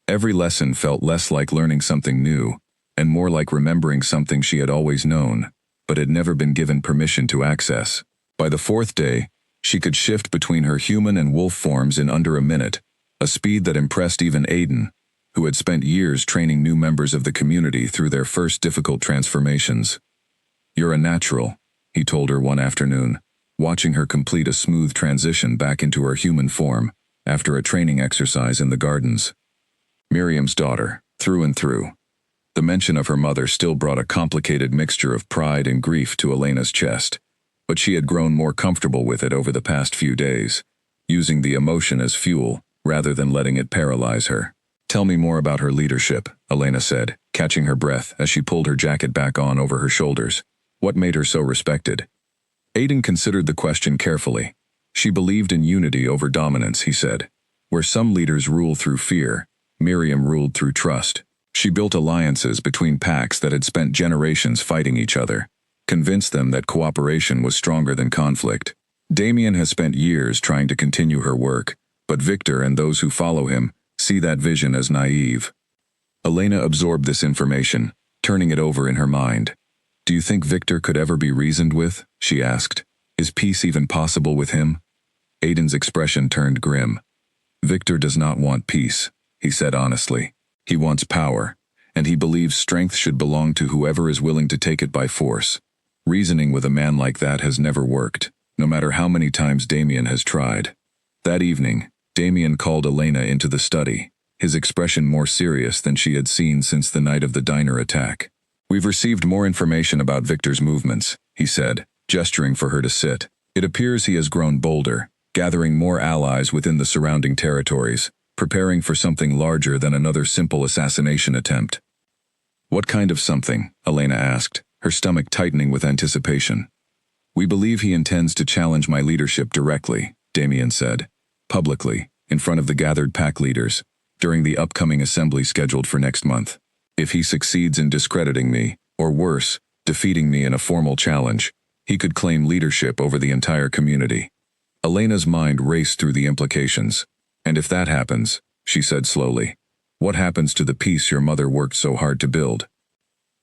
Every lesson felt less like learning something new, and more like remembering something she had always known, but had never been given permission to access. By the 4th day, she could shift between her human and wolf forms in under a minute, a speed that impressed even Aiden, who had spent years training new members of the community through their first difficult transformations. "You're a natural," he told her one afternoon, watching her complete a smooth transition back into her human form after a training exercise in the gardens. Miriam's daughter, through and through. The mention of her mother still brought a complicated mixture of pride and grief to Elena's chest, but she had grown more comfortable with it over the past few days, using the emotion as fuel rather than letting it paralyze her. "Tell me more about her leadership," Elena said, catching her breath as she pulled her jacket back on over her shoulders. "What made her so respected?" Aiden considered the question carefully. "She believed in unity over dominance," he said. "Where some leaders rule through fear, Miriam ruled through trust. She built alliances between packs that had spent generations fighting each other, convinced them that cooperation was stronger than conflict. Damien has spent years trying to continue her work, but Victor and those who follow him see that vision as naive." Elena absorbed this information, turning it over in her mind. "Do you think Victor could ever be reasoned with?" she asked. "Is peace even possible with him?" Aiden's expression turned grim. "Victor does not want peace," he said honestly. "He wants power, and he believes strength should belong to whoever is willing to take it by force. Reasoning with a man like that has never worked, no matter how many times Damien has tried." That evening, Damien called Elena into the study, his expression more serious than she had seen since the night of the diner attack. "We've received more information about Victor's movements," he said, gesturing for her to sit. "It appears he has grown bolder, gathering more allies within the surrounding territories, preparing for something larger than another simple assassination attempt." "What kind of something?" Elena asked, her stomach tightening with anticipation. "We believe he intends to challenge my leadership directly," Damien said, publicly, in front of the gathered pack leaders, during the upcoming assembly scheduled for next month. If he succeeds in discrediting me, or worse, defeating me in a formal challenge, he could claim leadership over the entire community. Elena's mind raced through the implications. "And if that happens," she said slowly, "what happens to the peace your mother worked so hard to build?"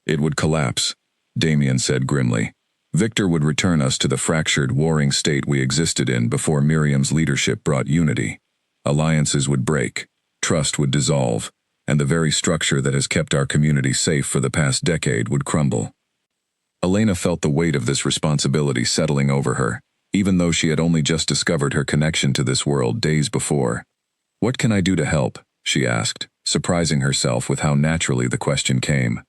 "It would collapse," Damien said grimly. Victor would return us to the fractured, warring state we existed in before Miriam's leadership brought unity. Alliances would break, trust would dissolve, and the very structure that has kept our community safe for the past decade would crumble. Elena felt the weight of this responsibility settling over her, even though she had only just discovered her connection to this world days before. "What can I do to help?" she asked, surprising herself with how naturally the question came.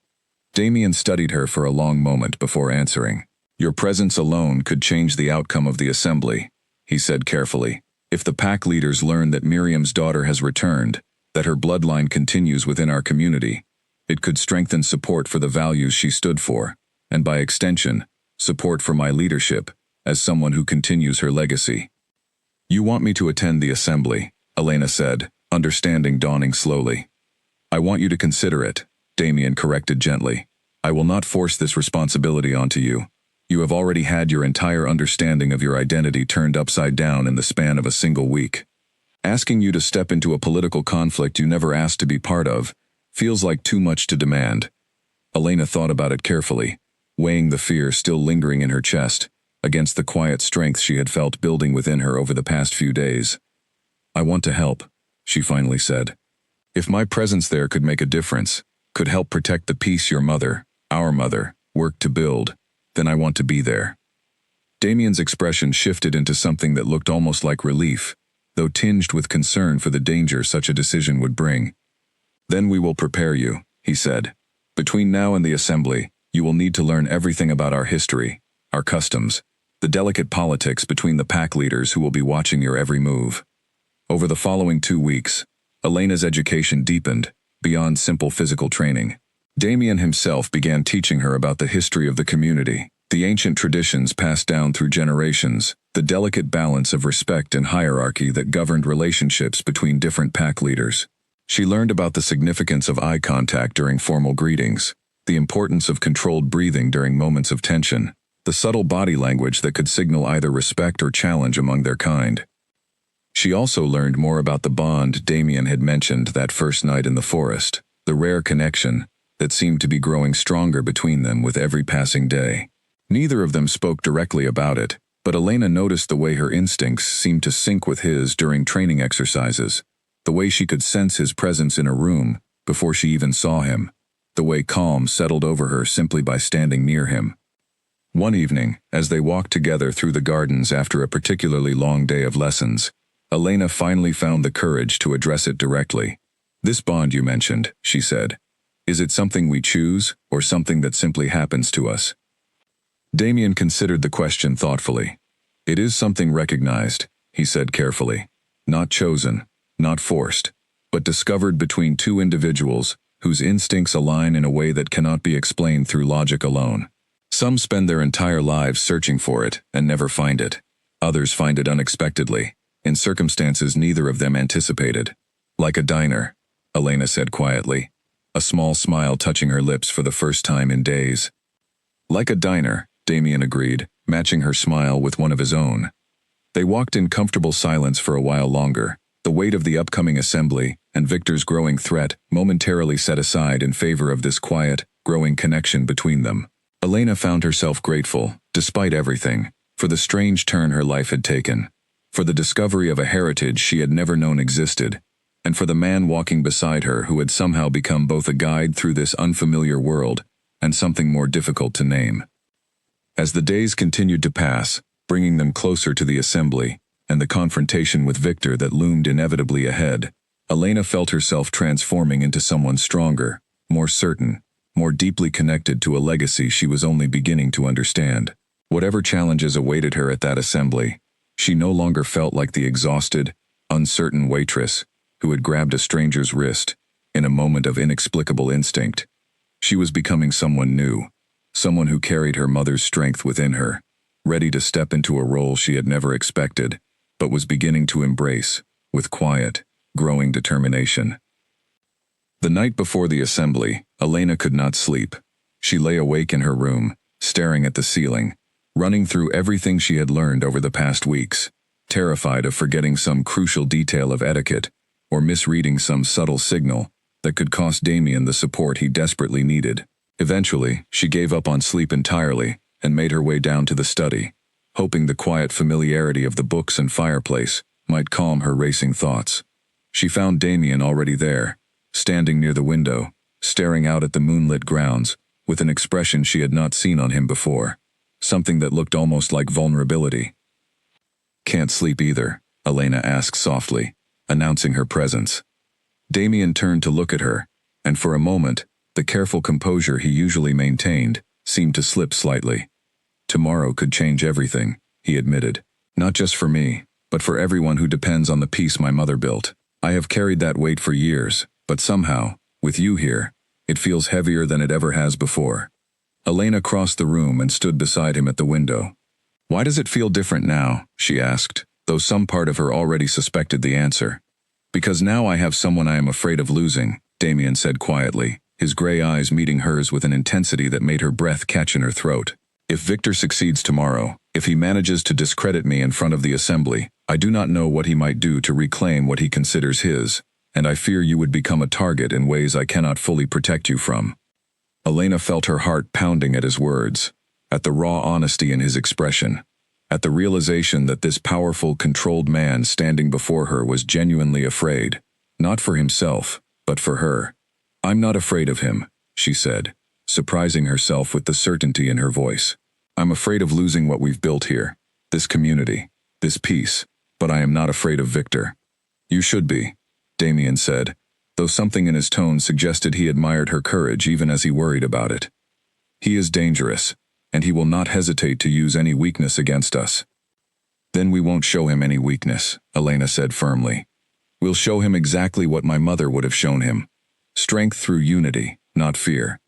Damien studied her for a long moment before answering. "Your presence alone could change the outcome of the assembly," he said carefully. "If the pack leaders learn that Miriam's daughter has returned, that her bloodline continues within our community, it could strengthen support for the values she stood for, and by extension, support for my leadership as someone who continues her legacy." "You want me to attend the assembly," Elena said, understanding dawning slowly. "I want you to consider it," Damien corrected gently. "I will not force this responsibility onto you. You have already had your entire understanding of your identity turned upside down in the span of a single week. Asking you to step into a political conflict you never asked to be part of feels like too much to demand." Elena thought about it carefully, weighing the fear still lingering in her chest against the quiet strength she had felt building within her over the past few days. "I want to help," she finally said. "If my presence there could make a difference, could help protect the peace your mother, our mother, worked to build, then I want to be there." Damien's expression shifted into something that looked almost like relief, though tinged with concern for the danger such a decision would bring. "Then we will prepare you," he said. "Between now and the assembly, you will need to learn everything about our history, our customs, the delicate politics between the pack leaders who will be watching your every move." Over the following 2 weeks, Elena's education deepened, beyond simple physical training. Damien himself began teaching her about the history of the community, the ancient traditions passed down through generations, the delicate balance of respect and hierarchy that governed relationships between different pack leaders. She learned about the significance of eye contact during formal greetings, the importance of controlled breathing during moments of tension, the subtle body language that could signal either respect or challenge among their kind. She also learned more about the bond Damien had mentioned that first night in the forest, the rare connection that seemed to be growing stronger between them with every passing day. Neither of them spoke directly about it, but Elena noticed the way her instincts seemed to sync with his during training exercises, the way she could sense his presence in a room before she even saw him, the way calm settled over her simply by standing near him. One evening, as they walked together through the gardens after a particularly long day of lessons, Elena finally found the courage to address it directly. "This bond you mentioned," she said, "is it something we choose, or something that simply happens to us?" Damien considered the question thoughtfully. "It is something recognized," he said carefully. "Not chosen, not forced, but discovered between two individuals whose instincts align in a way that cannot be explained through logic alone. Some spend their entire lives searching for it and never find it. Others find it unexpectedly, in circumstances neither of them anticipated. Like a diner," Elena said quietly, a small smile touching her lips for the first time in days. "Like a diner," Damien agreed, matching her smile with one of his own. They walked in comfortable silence for a while longer, the weight of the upcoming assembly and Victor's growing threat momentarily set aside in favor of this quiet, growing connection between them. Elena found herself grateful, despite everything, for the strange turn her life had taken, for the discovery of a heritage she had never known existed, and for the man walking beside her who had somehow become both a guide through this unfamiliar world and something more difficult to name. As the days continued to pass, bringing them closer to the assembly and the confrontation with Victor that loomed inevitably ahead, Elena felt herself transforming into someone stronger, more certain, more deeply connected to a legacy she was only beginning to understand. Whatever challenges awaited her at that assembly, she no longer felt like the exhausted, uncertain waitress who had grabbed a stranger's wrist in a moment of inexplicable instinct. She was becoming someone new, someone who carried her mother's strength within her, ready to step into a role she had never expected, but was beginning to embrace, with quiet, growing determination. The night before the assembly, Elena could not sleep. She lay awake in her room, staring at the ceiling, running through everything she had learned over the past weeks, terrified of forgetting some crucial detail of etiquette or misreading some subtle signal that could cost Damien the support he desperately needed. Eventually, she gave up on sleep entirely, and made her way down to the study, hoping the quiet familiarity of the books and fireplace might calm her racing thoughts. She found Damien already there, standing near the window, staring out at the moonlit grounds, with an expression she had not seen on him before, something that looked almost like vulnerability. "Can't sleep either," Elena asked softly, announcing her presence. Damien turned to look at her, and for a moment, the careful composure he usually maintained seemed to slip slightly. "Tomorrow could change everything," he admitted. "Not just for me, but for everyone who depends on the peace my mother built. I have carried that weight for years, but somehow, with you here, it feels heavier than it ever has before." Elena crossed the room and stood beside him at the window. "Why does it feel different now?" she asked, though some part of her already suspected the answer. "Because now I have someone I am afraid of losing," Damien said quietly, his gray eyes meeting hers with an intensity that made her breath catch in her throat. "If Victor succeeds tomorrow, if he manages to discredit me in front of the assembly, I do not know what he might do to reclaim what he considers his, and I fear you would become a target in ways I cannot fully protect you from." Elena felt her heart pounding at his words, at the raw honesty in his expression, at the realization that this powerful, controlled man standing before her was genuinely afraid, not for himself, but for her. "I'm not afraid of him," she said, surprising herself with the certainty in her voice. "I'm afraid of losing what we've built here, this community, this peace, but I am not afraid of Victor." "You should be," Damien said, though something in his tone suggested he admired her courage even as he worried about it. "He is dangerous, and he will not hesitate to use any weakness against us." "Then we won't show him any weakness," Elena said firmly. "We'll show him exactly what my mother would have shown him. Strength through unity, not fear."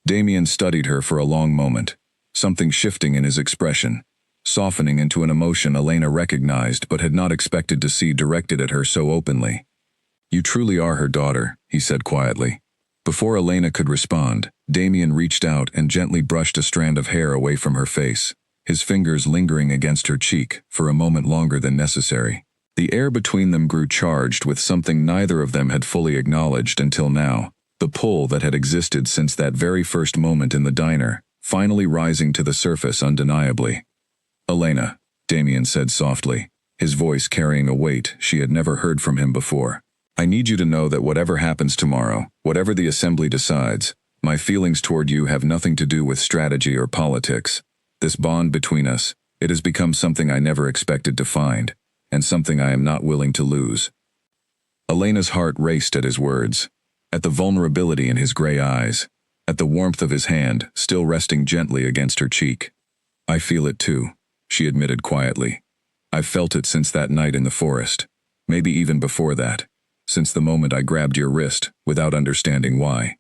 Damien studied her for a long moment, something shifting in his expression, softening into an emotion Elena recognized but had not expected to see directed at her so openly. "You truly are her daughter," he said quietly. Before Elena could respond, Damien reached out and gently brushed a strand of hair away from her face, his fingers lingering against her cheek for a moment longer than necessary. The air between them grew charged with something neither of them had fully acknowledged until now, the pull that had existed since that very first moment in the diner, finally rising to the surface undeniably. "Elena," Damien said softly, his voice carrying a weight she had never heard from him before. "I need you to know that whatever happens tomorrow, whatever the assembly decides, my feelings toward you have nothing to do with strategy or politics. This bond between us, it has become something I never expected to find, and something I am not willing to lose." Elena's heart raced at his words, at the vulnerability in his gray eyes, at the warmth of his hand still resting gently against her cheek. "I feel it too," she admitted quietly. "I've felt it since that night in the forest, maybe even before that, since the moment I grabbed your wrist without understanding why."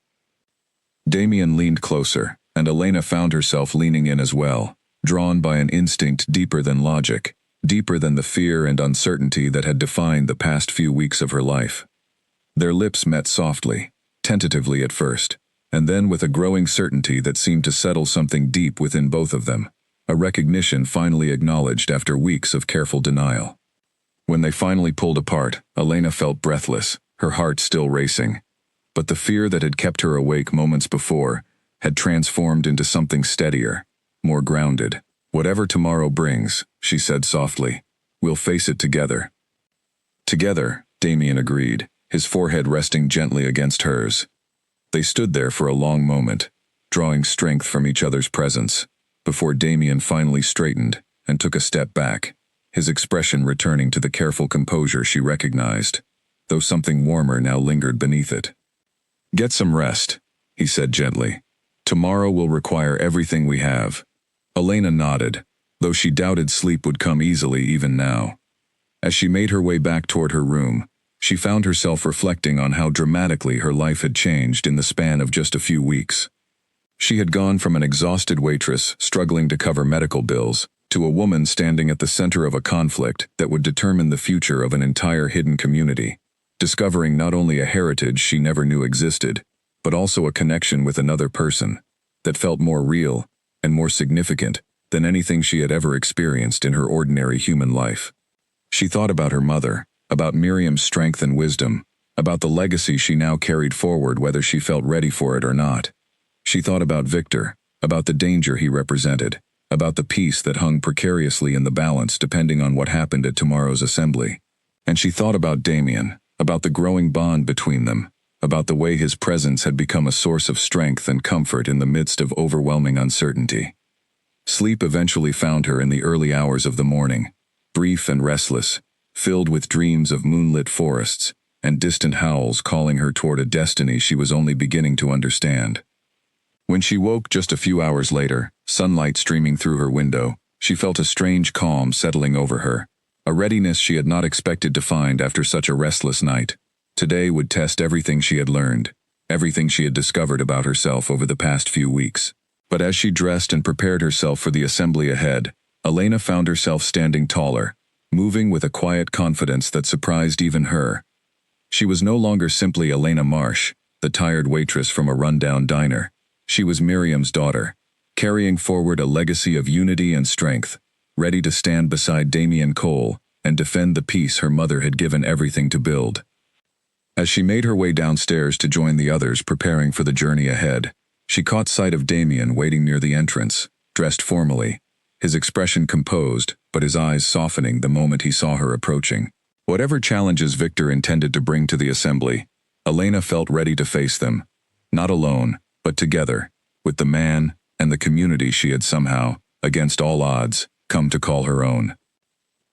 Damien leaned closer, and Elena found herself leaning in as well, drawn by an instinct deeper than logic, deeper than the fear and uncertainty that had defined the past few weeks of her life. Their lips met softly, tentatively at first, and then with a growing certainty that seemed to settle something deep within both of them, a recognition finally acknowledged after weeks of careful denial. When they finally pulled apart, Elena felt breathless, her heart still racing. But the fear that had kept her awake moments before had transformed into something steadier, more grounded. "Whatever tomorrow brings," she said softly, "we'll face it together." "Together," Damien agreed, his forehead resting gently against hers. They stood there for a long moment, drawing strength from each other's presence, before Damien finally straightened and took a step back, his expression returning to the careful composure she recognized, though something warmer now lingered beneath it. "Get some rest," he said gently. "Tomorrow will require everything we have." Elena nodded, though she doubted sleep would come easily even now. As she made her way back toward her room, she found herself reflecting on how dramatically her life had changed in the span of just a few weeks. She had gone from an exhausted waitress struggling to cover medical bills to a woman standing at the center of a conflict that would determine the future of an entire hidden community, discovering not only a heritage she never knew existed, but also a connection with another person that felt more real and more significant than anything she had ever experienced in her ordinary human life. She thought about her mother, about Miriam's strength and wisdom, about the legacy she now carried forward whether she felt ready for it or not. She thought about Victor, about the danger he represented, about the peace that hung precariously in the balance depending on what happened at tomorrow's assembly. And she thought about Damien, about the growing bond between them, about the way his presence had become a source of strength and comfort in the midst of overwhelming uncertainty. Sleep eventually found her in the early hours of the morning, brief and restless, filled with dreams of moonlit forests and distant howls calling her toward a destiny she was only beginning to understand. When she woke just a few hours later, sunlight streaming through her window, she felt a strange calm settling over her, a readiness she had not expected to find after such a restless night. Today would test everything she had learned, everything she had discovered about herself over the past few weeks. But as she dressed and prepared herself for the assembly ahead, Elena found herself standing taller, moving with a quiet confidence that surprised even her. She was no longer simply Elena Marsh, the tired waitress from a rundown diner. She was Miriam's daughter, carrying forward a legacy of unity and strength, ready to stand beside Damien Cole and defend the peace her mother had given everything to build. As she made her way downstairs to join the others preparing for the journey ahead, she caught sight of Damien waiting near the entrance, dressed formally, his expression composed, but his eyes softening the moment he saw her approaching. Whatever challenges Victor intended to bring to the assembly, Elena felt ready to face them, not alone, but together, with the man and the community she had somehow, against all odds, come to call her own.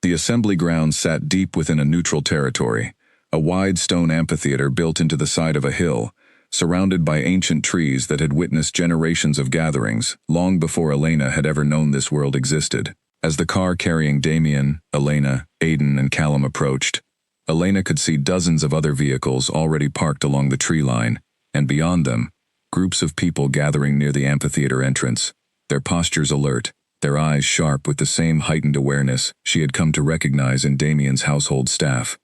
The assembly grounds sat deep within a neutral territory, a wide stone amphitheater built into the side of a hill, surrounded by ancient trees that had witnessed generations of gatherings, long before Elena had ever known this world existed. As the car carrying Damien, Elena, Aiden, and Callum approached, Elena could see dozens of other vehicles already parked along the tree line, and beyond them, groups of people gathering near the amphitheater entrance, their postures alert, their eyes sharp with the same heightened awareness she had come to recognize in Damien's household staff.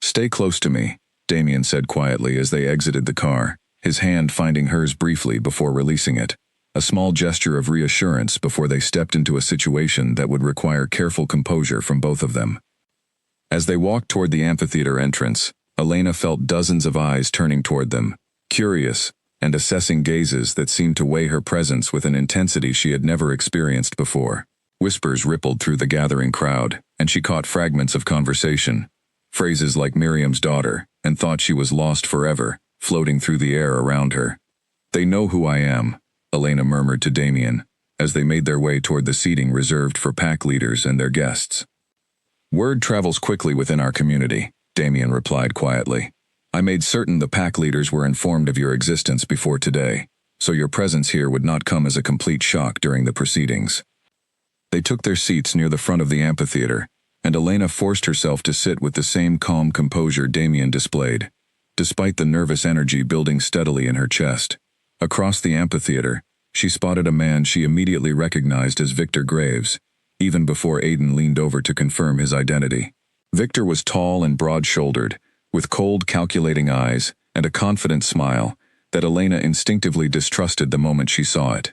"Stay close to me," Damien said quietly as they exited the car, his hand finding hers briefly before releasing it. A small gesture of reassurance before they stepped into a situation that would require careful composure from both of them. As they walked toward the amphitheater entrance, Elena felt dozens of eyes turning toward them, curious and assessing gazes that seemed to weigh her presence with an intensity she had never experienced before. Whispers rippled through the gathering crowd, and she caught fragments of conversation, phrases like Miriam's daughter, and thought she was lost forever, floating through the air around her. "They know who I am," Elena murmured to Damien, as they made their way toward the seating reserved for pack leaders and their guests. "Word travels quickly within our community," Damien replied quietly. "I made certain the pack leaders were informed of your existence before today, so your presence here would not come as a complete shock during the proceedings." They took their seats near the front of the amphitheater, and Elena forced herself to sit with the same calm composure Damien displayed, despite the nervous energy building steadily in her chest. Across the amphitheater, she spotted a man she immediately recognized as Victor Graves, even before Aiden leaned over to confirm his identity. Victor was tall and broad-shouldered, with cold, calculating eyes and a confident smile that Elena instinctively distrusted the moment she saw it.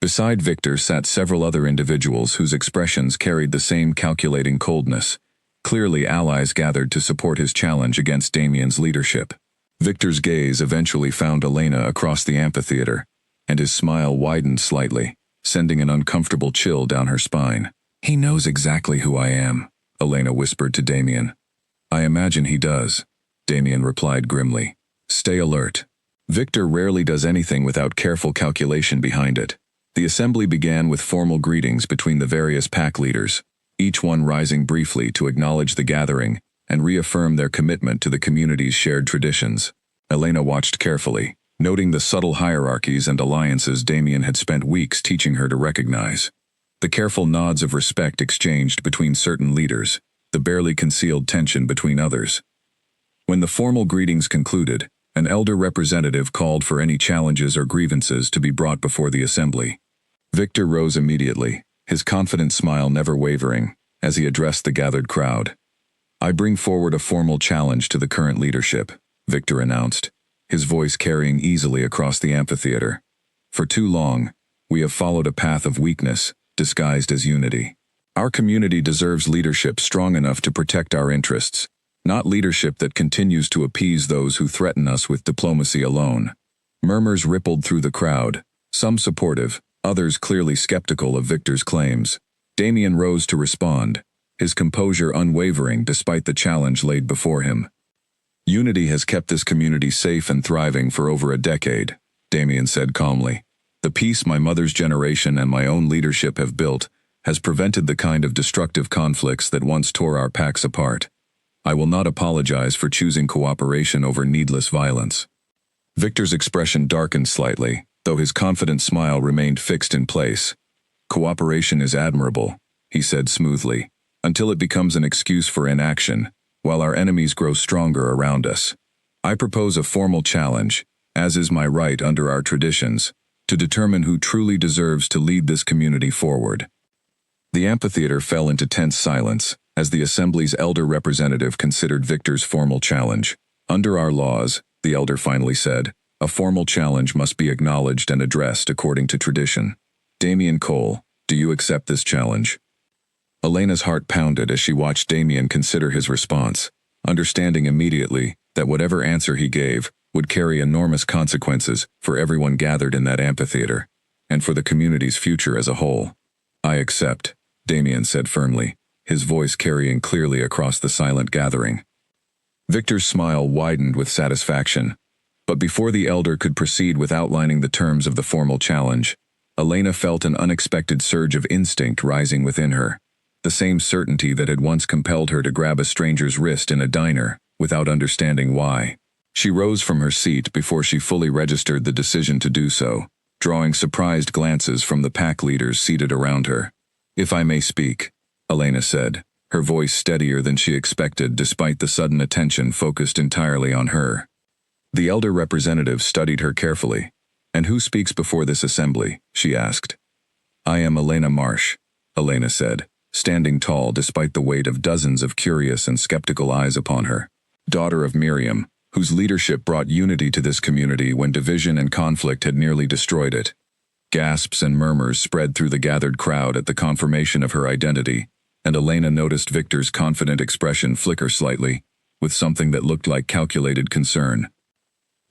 Beside Victor sat several other individuals whose expressions carried the same calculating coldness, clearly allies gathered to support his challenge against Damien's leadership. Victor's gaze eventually found Elena across the amphitheater, and his smile widened slightly, sending an uncomfortable chill down her spine. "He knows exactly who I am," Elena whispered to Damien. "I imagine he does," Damien replied grimly. "Stay alert." Victor rarely does anything without careful calculation behind it. The assembly began with formal greetings between the various pack leaders, each one rising briefly to acknowledge the gathering and reaffirm their commitment to the community's shared traditions. Elena watched carefully, noting the subtle hierarchies and alliances Damien had spent weeks teaching her to recognize. The careful nods of respect exchanged between certain leaders, the barely concealed tension between others. When the formal greetings concluded, an elder representative called for any challenges or grievances to be brought before the assembly. Victor rose immediately, his confident smile never wavering, as he addressed the gathered crowd. "I bring forward a formal challenge to the current leadership," Victor announced, his voice carrying easily across the amphitheater. "For too long, we have followed a path of weakness, disguised as unity. Our community deserves leadership strong enough to protect our interests, not leadership that continues to appease those who threaten us with diplomacy alone." Murmurs rippled through the crowd, some supportive, others clearly skeptical of Victor's claims. Damien rose to respond, his composure unwavering despite the challenge laid before him. Unity has kept this community safe and thriving for over a decade, Damien said calmly. The peace my mother's generation and my own leadership have built has prevented the kind of destructive conflicts that once tore our packs apart. I will not apologize for choosing cooperation over needless violence. Victor's expression darkened slightly, though his confident smile remained fixed in place. Cooperation is admirable, he said smoothly, until it becomes an excuse for inaction, while our enemies grow stronger around us. I propose a formal challenge, as is my right under our traditions, to determine who truly deserves to lead this community forward. The amphitheater fell into tense silence, as the assembly's elder representative considered Victor's formal challenge. Under our laws, the elder finally said, a formal challenge must be acknowledged and addressed according to tradition. Damien Cole, do you accept this challenge? Elena's heart pounded as she watched Damien consider his response, understanding immediately that whatever answer he gave would carry enormous consequences for everyone gathered in that amphitheater, and for the community's future as a whole. I accept, Damien said firmly, his voice carrying clearly across the silent gathering. Victor's smile widened with satisfaction, but before the elder could proceed with outlining the terms of the formal challenge, Elena felt an unexpected surge of instinct rising within her, the same certainty that had once compelled her to grab a stranger's wrist in a diner, without understanding why. She rose from her seat before she fully registered the decision to do so, drawing surprised glances from the pack leaders seated around her. If I may speak, Elena said, her voice steadier than she expected despite the sudden attention focused entirely on her. The elder representative studied her carefully. And who speaks before this assembly? She asked. I am Elena Marsh, Elena said, standing tall despite the weight of dozens of curious and skeptical eyes upon her. Daughter of Miriam, whose leadership brought unity to this community when division and conflict had nearly destroyed it. Gasps and murmurs spread through the gathered crowd at the confirmation of her identity, and Elena noticed Victor's confident expression flicker slightly, with something that looked like calculated concern.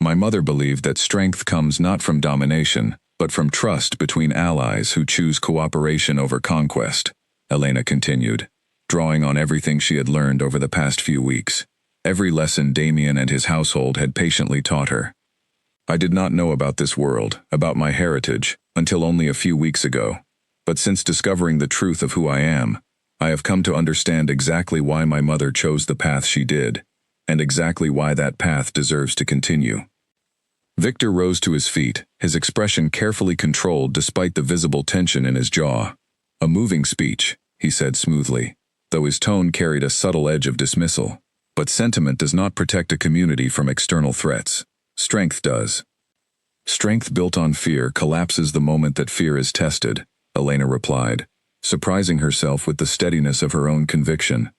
My mother believed that strength comes not from domination, but from trust between allies who choose cooperation over conquest, Elena continued, drawing on everything she had learned over the past few weeks, every lesson Damien and his household had patiently taught her. I did not know about this world, about my heritage, until only a few weeks ago, but since discovering the truth of who I am, I have come to understand exactly why my mother chose the path she did, and exactly why that path deserves to continue. Victor rose to his feet, his expression carefully controlled despite the visible tension in his jaw. A moving speech, he said smoothly, though his tone carried a subtle edge of dismissal. But sentiment does not protect a community from external threats. Strength does. Strength built on fear collapses the moment that fear is tested, Elena replied, surprising herself with the steadiness of her own conviction.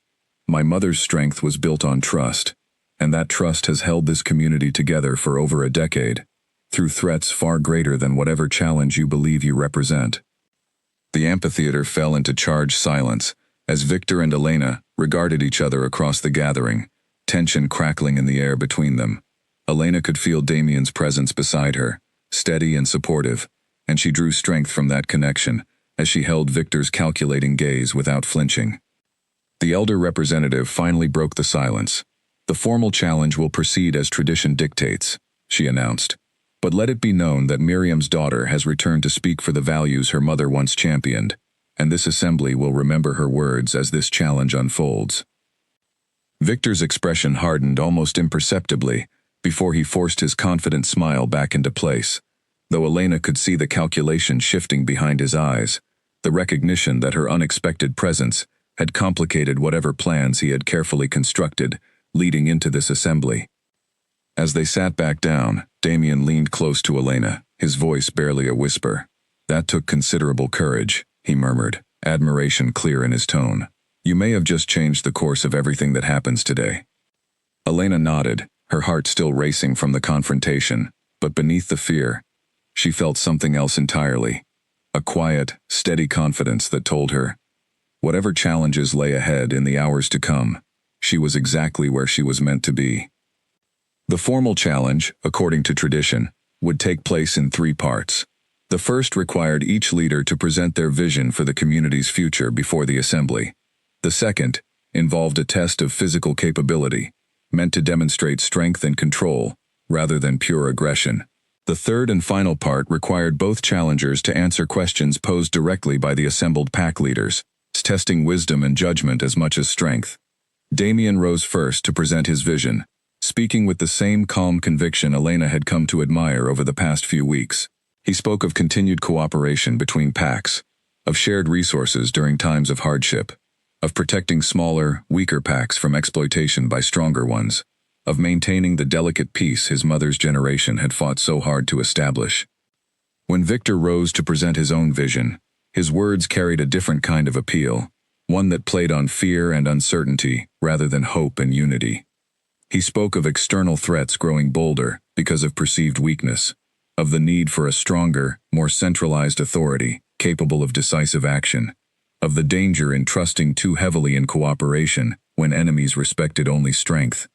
My mother's strength was built on trust, and that trust has held this community together for over a decade, through threats far greater than whatever challenge you believe you represent. The amphitheater fell into charged silence, as Victor and Elena regarded each other across the gathering, tension crackling in the air between them. Elena could feel Damien's presence beside her, steady and supportive, and she drew strength from that connection as she held Victor's calculating gaze without flinching. The elder representative finally broke the silence. The formal challenge will proceed as tradition dictates, she announced, but let it be known that Miriam's daughter has returned to speak for the values her mother once championed, and this assembly will remember her words as this challenge unfolds. Victor's expression hardened almost imperceptibly before he forced his confident smile back into place, though Elena could see the calculation shifting behind his eyes, the recognition that her unexpected presence had complicated whatever plans he had carefully constructed leading into this assembly. As they sat back down, Damien leaned close to Elena, his voice barely a whisper. That took considerable courage, he murmured, admiration clear in his tone. You may have just changed the course of everything that happens today. Elena nodded, her heart still racing from the confrontation, but beneath the fear, she felt something else entirely. A quiet, steady confidence that told her, whatever challenges lay ahead in the hours to come, she was exactly where she was meant to be. The formal challenge, according to tradition, would take place in 3 parts. The The first required each leader to present their vision for the community's future before the assembly. The second involved a test of physical capability, meant to demonstrate strength and control, rather than pure aggression. The third and final part required both challengers to answer questions posed directly by the assembled pack leaders, testing wisdom and judgment as much as strength. Damien rose first to present his vision, speaking with the same calm conviction Elena had come to admire over the past few weeks. He spoke of continued cooperation between packs, of shared resources during times of hardship, of protecting smaller, weaker packs from exploitation by stronger ones, of maintaining the delicate peace his mother's generation had fought so hard to establish. When Victor rose to present his own vision, his words carried a different kind of appeal, one that played on fear and uncertainty rather than hope and unity. He spoke of external threats growing bolder because of perceived weakness, of the need for a stronger, more centralized authority capable of decisive action, of the danger in trusting too heavily in cooperation when enemies respected only strength.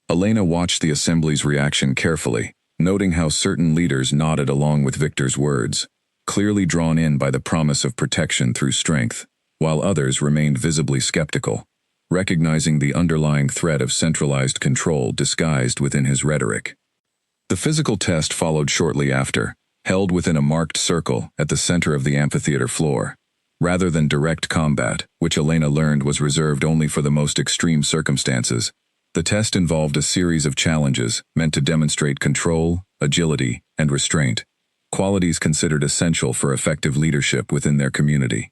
Elena watched the assembly's reaction carefully, noting how certain leaders nodded along with Victor's words, clearly drawn in by the promise of protection through strength, while others remained visibly skeptical, recognizing the underlying threat of centralized control disguised within his rhetoric. The physical test followed shortly after, held within a marked circle at the center of the amphitheater floor. Rather than direct combat, which Elena learned was reserved only for the most extreme circumstances, the test involved a series of challenges meant to demonstrate control, agility, and restraint, qualities considered essential for effective leadership within their community.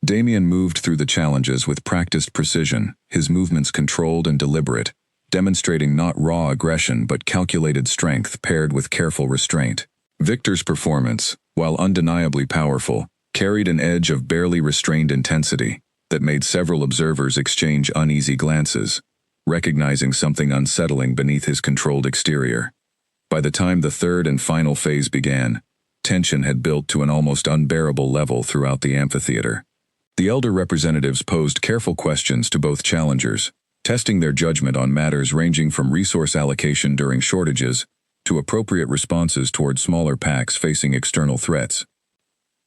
Damien moved through the challenges with practiced precision, his movements controlled and deliberate, demonstrating not raw aggression but calculated strength paired with careful restraint. Victor's performance, while undeniably powerful, carried an edge of barely restrained intensity that made several observers exchange uneasy glances, recognizing something unsettling beneath his controlled exterior. By the time the third and final phase began, tension had built to an almost unbearable level throughout the amphitheater. The elder representatives posed careful questions to both challengers, testing their judgment on matters ranging from resource allocation during shortages to appropriate responses toward smaller packs facing external threats.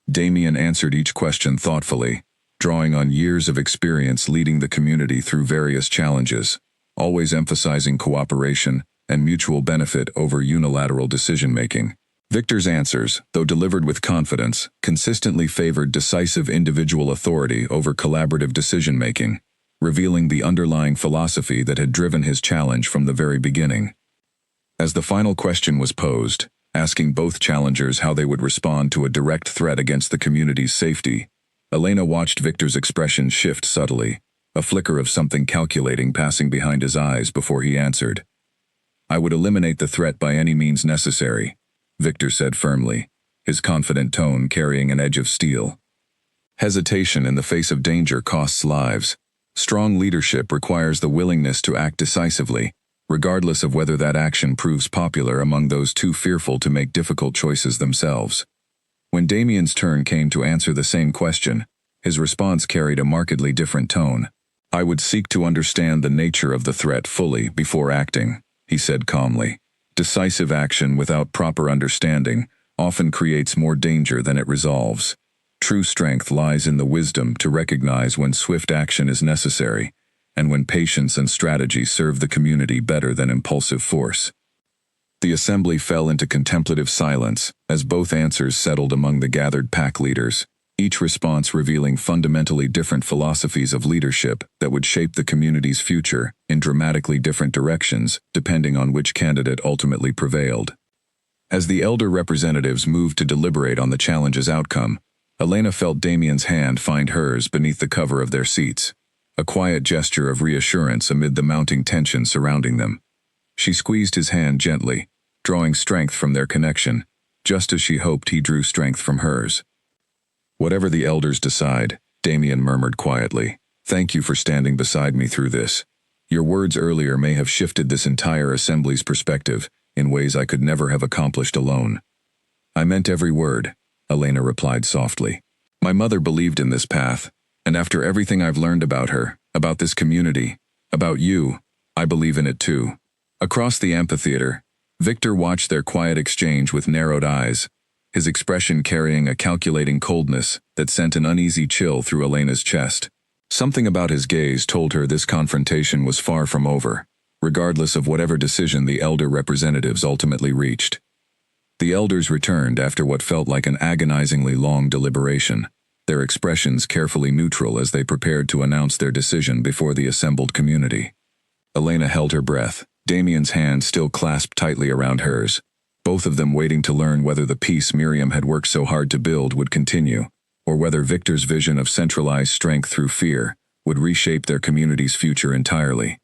Damien answered each question thoughtfully, drawing on years of experience leading the community through various challenges, always emphasizing cooperation and mutual benefit over unilateral decision-making. Victor's answers, though delivered with confidence, consistently favored decisive individual authority over collaborative decision-making, revealing the underlying philosophy that had driven his challenge from the very beginning. As the final question was posed, asking both challengers how they would respond to a direct threat against the community's safety, Elena watched Victor's expression shift subtly, a flicker of something calculating passing behind his eyes before he answered. "I would eliminate the threat by any means necessary," Victor said firmly, his confident tone carrying an edge of steel. Hesitation in the face of danger costs lives. Strong leadership requires the willingness to act decisively, regardless of whether that action proves popular among those too fearful to make difficult choices themselves. When Damien's turn came to answer the same question, his response carried a markedly different tone. "I would seek to understand the nature of the threat fully before acting," he said calmly. "Decisive action without proper understanding often creates more danger than it resolves. True strength lies in the wisdom to recognize when swift action is necessary, and when patience and strategy serve the community better than impulsive force." The assembly fell into contemplative silence as both answers settled among the gathered pack leaders, each response revealing fundamentally different philosophies of leadership that would shape the community's future in dramatically different directions depending on which candidate ultimately prevailed. As the elder representatives moved to deliberate on the challenge's outcome, Elena felt Damien's hand find hers beneath the cover of their seats, a quiet gesture of reassurance amid the mounting tension surrounding them. She squeezed his hand gently, drawing strength from their connection, just as she hoped he drew strength from hers. "Whatever the elders decide," Damien murmured quietly, "thank you for standing beside me through this. Your words earlier may have shifted this entire assembly's perspective in ways I could never have accomplished alone." "I meant every word," Elena replied softly. "My mother believed in this path, and after everything I've learned about her, about this community, about you, I believe in it too." Across the amphitheater, Victor watched their quiet exchange with narrowed eyes, his expression carrying a calculating coldness that sent an uneasy chill through Elena's chest. Something about his gaze told her this confrontation was far from over, regardless of whatever decision the elder representatives ultimately reached. The elders returned after what felt like an agonizingly long deliberation, their expressions carefully neutral as they prepared to announce their decision before the assembled community. Elena held her breath, Damien's hand still clasped tightly around hers, both of them waiting to learn whether the peace Miriam had worked so hard to build would continue, or whether Victor's vision of centralized strength through fear would reshape their community's future entirely.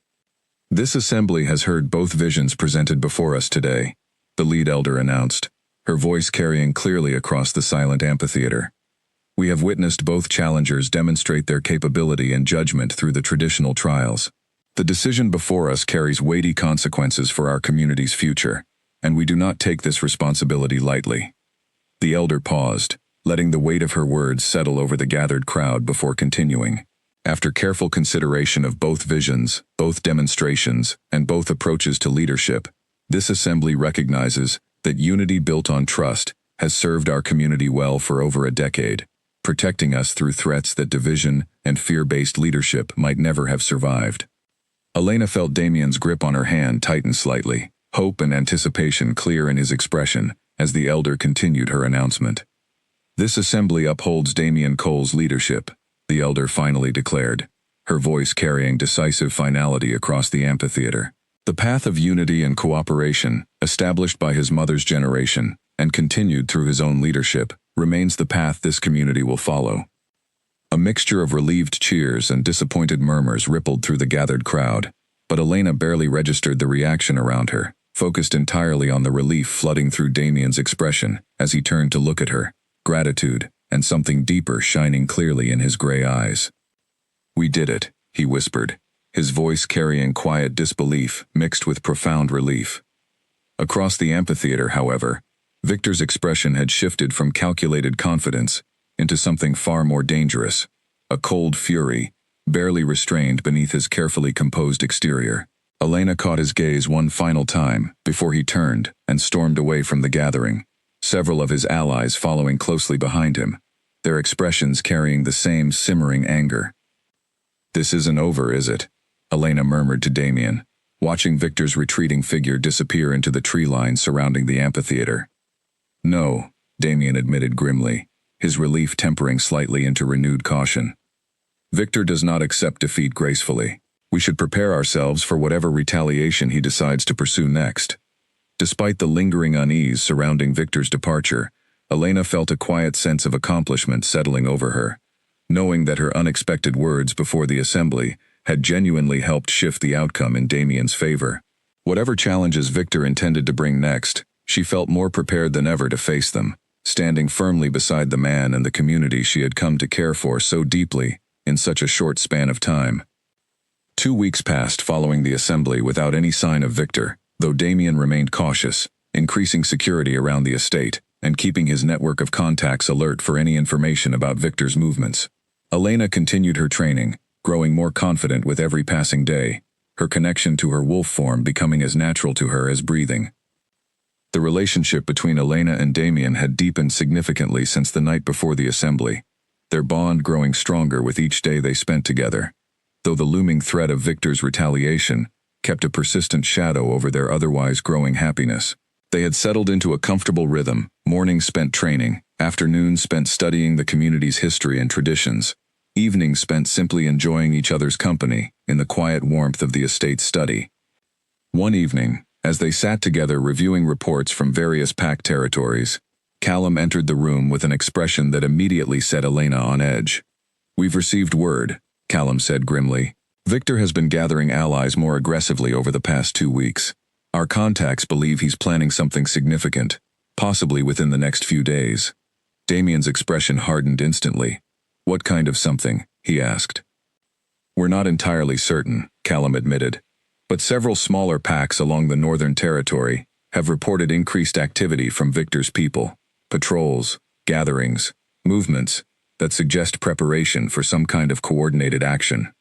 "This assembly has heard both visions presented before us today," the lead elder announced, her voice carrying clearly across the silent amphitheater. "We have witnessed both challengers demonstrate their capability and judgment through the traditional trials. The decision before us carries weighty consequences for our community's future, and we do not take this responsibility lightly." The elder paused, letting the weight of her words settle over the gathered crowd before continuing. "After careful consideration of both visions, both demonstrations, and both approaches to leadership, this assembly recognizes that unity built on trust has served our community well for over a decade, protecting us through threats that division and fear-based leadership might never have survived." Elena felt Damien's grip on her hand tighten slightly, hope and anticipation clear in his expression as the elder continued her announcement. "This assembly upholds Damien Cole's leadership," the elder finally declared, her voice carrying decisive finality across the amphitheater. "The path of unity and cooperation, established by his mother's generation and continued through his own leadership, remains the path this community will follow." A mixture of relieved cheers and disappointed murmurs rippled through the gathered crowd, but Elena barely registered the reaction around her, focused entirely on the relief flooding through Damien's expression as he turned to look at her, gratitude and something deeper shining clearly in his gray eyes. "We did it," he whispered, his voice carrying quiet disbelief mixed with profound relief. Across the amphitheater, however, Victor's expression had shifted from calculated confidence into something far more dangerous, a cold fury, barely restrained beneath his carefully composed exterior. Elena caught his gaze one final time before he turned and stormed away from the gathering, several of his allies following closely behind him, their expressions carrying the same simmering anger. "This isn't over, is it?" Elena murmured to Damien, watching Victor's retreating figure disappear into the tree line surrounding the amphitheater. "No," Damien admitted grimly, his relief tempering slightly into renewed caution. "Victor does not accept defeat gracefully. We should prepare ourselves for whatever retaliation he decides to pursue next." Despite the lingering unease surrounding Victor's departure, Elena felt a quiet sense of accomplishment settling over her, knowing that her unexpected words before the assembly had genuinely helped shift the outcome in Damien's favor. Whatever challenges Victor intended to bring next, she felt more prepared than ever to face them, standing firmly beside the man and the community she had come to care for so deeply in such a short span of time. 2 weeks passed following the assembly without any sign of Victor, though Damien remained cautious, increasing security around the estate and keeping his network of contacts alert for any information about Victor's movements. Elena continued her training, growing more confident with every passing day, her connection to her wolf form becoming as natural to her as breathing. The relationship between Elena and Damien had deepened significantly since the night before the assembly, their bond growing stronger with each day they spent together, though the looming threat of Victor's retaliation kept a persistent shadow over their otherwise growing happiness. They had settled into a comfortable rhythm, mornings spent training, afternoons spent studying the community's history and traditions, evenings spent simply enjoying each other's company in the quiet warmth of the estate's study. One evening, as they sat together reviewing reports from various pack territories, Callum entered the room with an expression that immediately set Elena on edge. "We've received word," Callum said grimly. "Victor has been gathering allies more aggressively over the past 2 weeks. Our contacts believe he's planning something significant, possibly within the next few days." Damien's expression hardened instantly. "What kind of something?" he asked. "We're not entirely certain," Callum admitted, "but several smaller packs along the Northern Territory have reported increased activity from Victor's people, patrols, gatherings, movements that suggest preparation for some kind of coordinated action."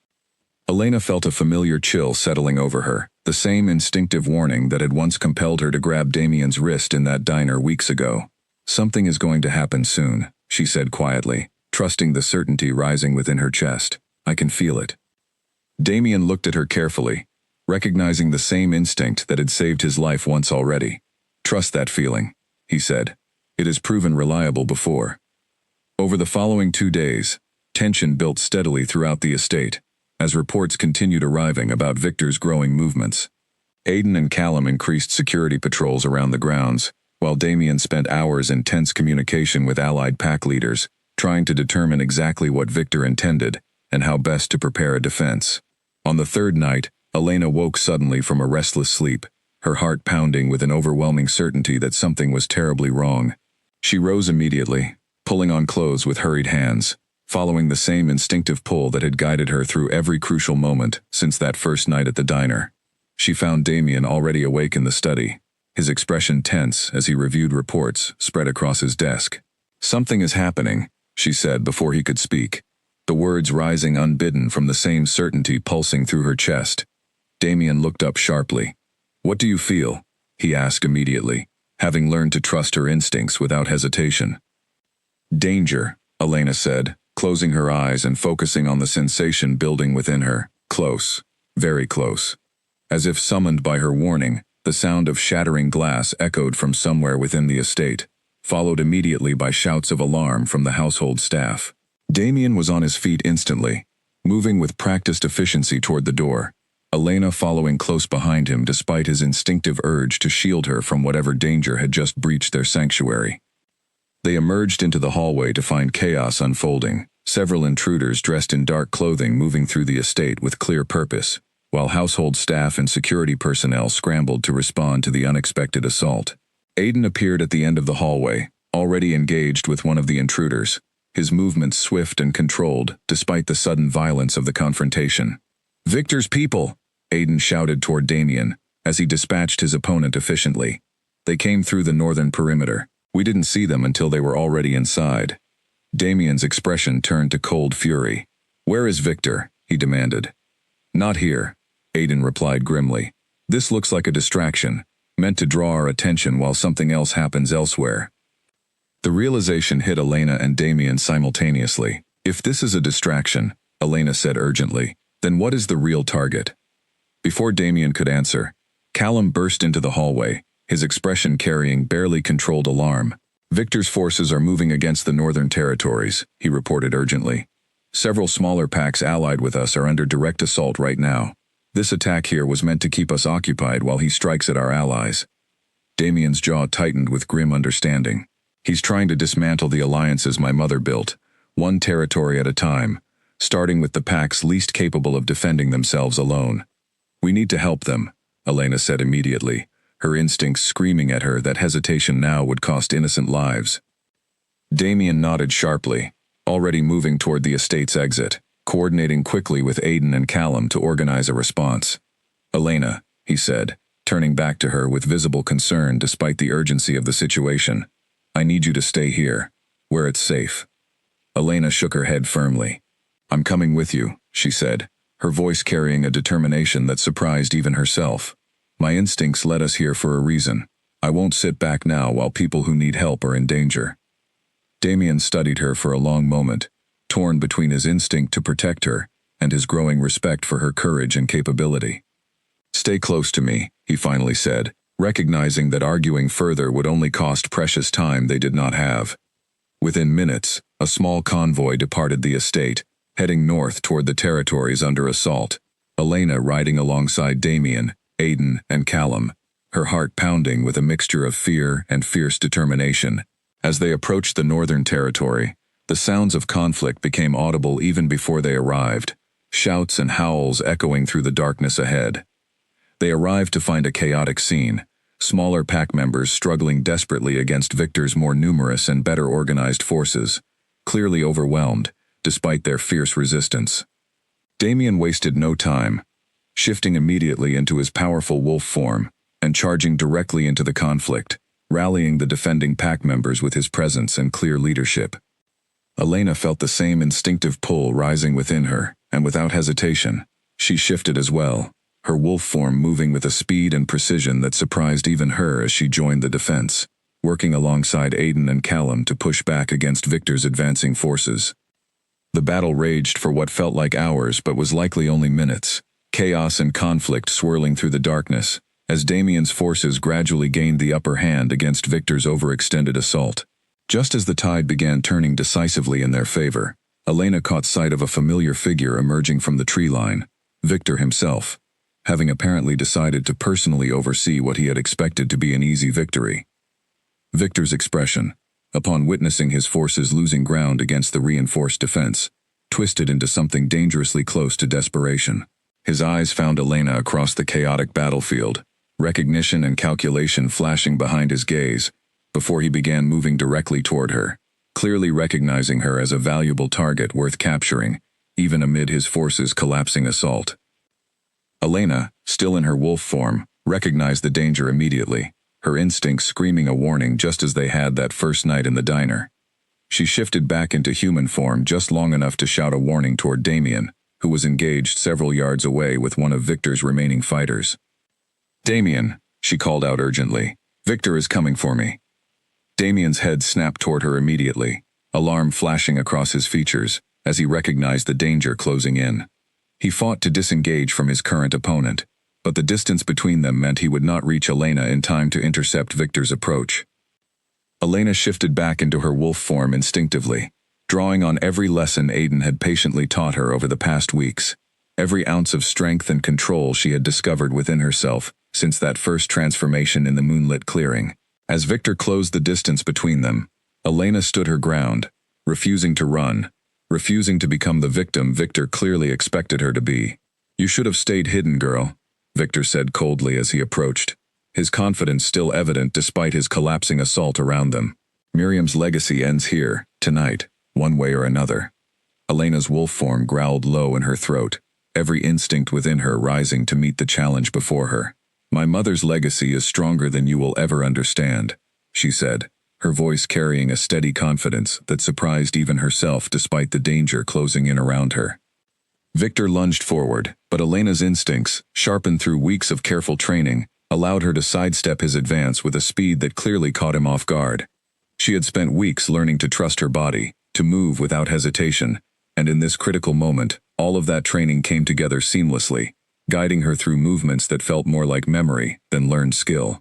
Elena felt a familiar chill settling over her, the same instinctive warning that had once compelled her to grab Damien's wrist in that diner weeks ago. Something is going to happen soon, she said quietly, trusting the certainty rising within her chest. I can feel it. Damien looked at her carefully, recognizing the same instinct that had saved his life once already. Trust that feeling, he said. It has proven reliable before. Over the following 2 days, tension built steadily throughout the estate, as reports continued arriving about Victor's growing movements. Aiden and Callum increased security patrols around the grounds, while Damien spent hours in tense communication with allied pack leaders, trying to determine exactly what Victor intended and how best to prepare a defense. On the third night, Elena woke suddenly from a restless sleep, her heart pounding with an overwhelming certainty that something was terribly wrong. She rose immediately, pulling on clothes with hurried hands, following the same instinctive pull that had guided her through every crucial moment since that first night at the diner. She found Damien already awake in the study, his expression tense as he reviewed reports spread across his desk. Something is happening, she said before he could speak, the words rising unbidden from the same certainty pulsing through her chest. Damien looked up sharply. What do you feel? He asked immediately, having learned to trust her instincts without hesitation. Danger, Elena said, closing her eyes and focusing on the sensation building within her. Close, very close. As if summoned by her warning, the sound of shattering glass echoed from somewhere within the estate, followed immediately by shouts of alarm from the household staff. Damien was on his feet instantly, moving with practiced efficiency toward the door, Elena following close behind him despite his instinctive urge to shield her from whatever danger had just breached their sanctuary. They emerged into the hallway to find chaos unfolding, several intruders dressed in dark clothing moving through the estate with clear purpose, while household staff and security personnel scrambled to respond to the unexpected assault. Aiden appeared at the end of the hallway, already engaged with one of the intruders, his movements swift and controlled despite the sudden violence of the confrontation. Victor's people! Aiden shouted toward Damien, as he dispatched his opponent efficiently. They came through the northern perimeter. We didn't see them until they were already inside. Damien's expression turned to cold fury. Where is Victor? He demanded. Not here, Aiden replied grimly. This looks like a distraction, meant to draw our attention while something else happens elsewhere. The realization hit Elena and Damien simultaneously. If this is a distraction, Elena said urgently, then what is the real target? Before Damien could answer, Callum burst into the hallway, his expression carrying barely controlled alarm. Victor's forces are moving against the northern territories, he reported urgently. Several smaller packs allied with us are under direct assault right now. This attack here was meant to keep us occupied while he strikes at our allies. Damien's jaw tightened with grim understanding. He's trying to dismantle the alliances my mother built, one territory at a time, starting with the packs least capable of defending themselves alone. We need to help them, Elena said immediately, her instincts screaming at her that hesitation now would cost innocent lives. Damien nodded sharply, already moving toward the estate's exit, coordinating quickly with Aiden and Callum to organize a response. Elena, he said, turning back to her with visible concern despite the urgency of the situation. I need you to stay here, where it's safe. Elena shook her head firmly. I'm coming with you, she said, her voice carrying a determination that surprised even herself. My instincts led us here for a reason. I won't sit back now while people who need help are in danger. Damien studied her for a long moment, torn between his instinct to protect her and his growing respect for her courage and capability. Stay close to me, he finally said, recognizing that arguing further would only cost precious time they did not have. Within minutes, a small convoy departed the estate, heading north toward the territories under assault, Elena riding alongside Damien, Aiden, and Callum, her heart pounding with a mixture of fear and fierce determination. As they approached the northern territory, the sounds of conflict became audible even before they arrived, shouts and howls echoing through the darkness ahead. They arrived to find a chaotic scene, smaller pack members struggling desperately against Victor's more numerous and better organized forces, clearly overwhelmed, despite their fierce resistance. Damien wasted no time, shifting immediately into his powerful wolf form and charging directly into the conflict, rallying the defending pack members with his presence and clear leadership. Elena felt the same instinctive pull rising within her, and without hesitation, she shifted as well, her wolf form moving with a speed and precision that surprised even her as she joined the defense. working alongside Aiden and Callum to push back against Victor's advancing forces. The battle raged for what felt like hours but was likely only minutes, chaos and conflict swirling through the darkness, as Damien's forces gradually gained the upper hand against Victor's overextended assault. Just as the tide began turning decisively in their favor, Elena caught sight of a familiar figure emerging from the tree line, Victor himself, having apparently decided to personally oversee what he had expected to be an easy victory. Victor's expression, upon witnessing his forces losing ground against the reinforced defense, twisted into something dangerously close to desperation. His eyes found Elena across the chaotic battlefield, recognition and calculation flashing behind his gaze, before he began moving directly toward her, clearly recognizing her as a valuable target worth capturing, even amid his forces' collapsing assault. Elena, still in her wolf form, recognized the danger immediately, her instincts screaming a warning just as they had that first night in the diner. She shifted back into human form just long enough to shout a warning toward Damien, who was engaged several yards away with one of Victor's remaining fighters. "Damien," she called out urgently, "Victor is coming for me." Damien's head snapped toward her immediately, alarm flashing across his features as he recognized the danger closing in. He fought to disengage from his current opponent, but the distance between them meant he would not reach Elena in time to intercept Victor's approach. Elena shifted back into her wolf form instinctively, drawing on every lesson Aiden had patiently taught her over the past weeks, every ounce of strength and control she had discovered within herself since that first transformation in the moonlit clearing. As Victor closed the distance between them, Elena stood her ground, refusing to run, refusing to become the victim Victor clearly expected her to be. "You should have stayed hidden, girl," Victor said coldly as he approached, his confidence still evident despite his collapsing assault around them. "Miriam's legacy ends here, tonight, one way or another." Elena's wolf form growled low in her throat, every instinct within her rising to meet the challenge before her. "My mother's legacy is stronger than you will ever understand," she said, her voice carrying a steady confidence that surprised even herself despite the danger closing in around her. Victor lunged forward, but Elena's instincts, sharpened through weeks of careful training, allowed her to sidestep his advance with a speed that clearly caught him off guard. She had spent weeks learning to trust her body, to move without hesitation, and in this critical moment, all of that training came together seamlessly, guiding her through movements that felt more like memory than learned skill.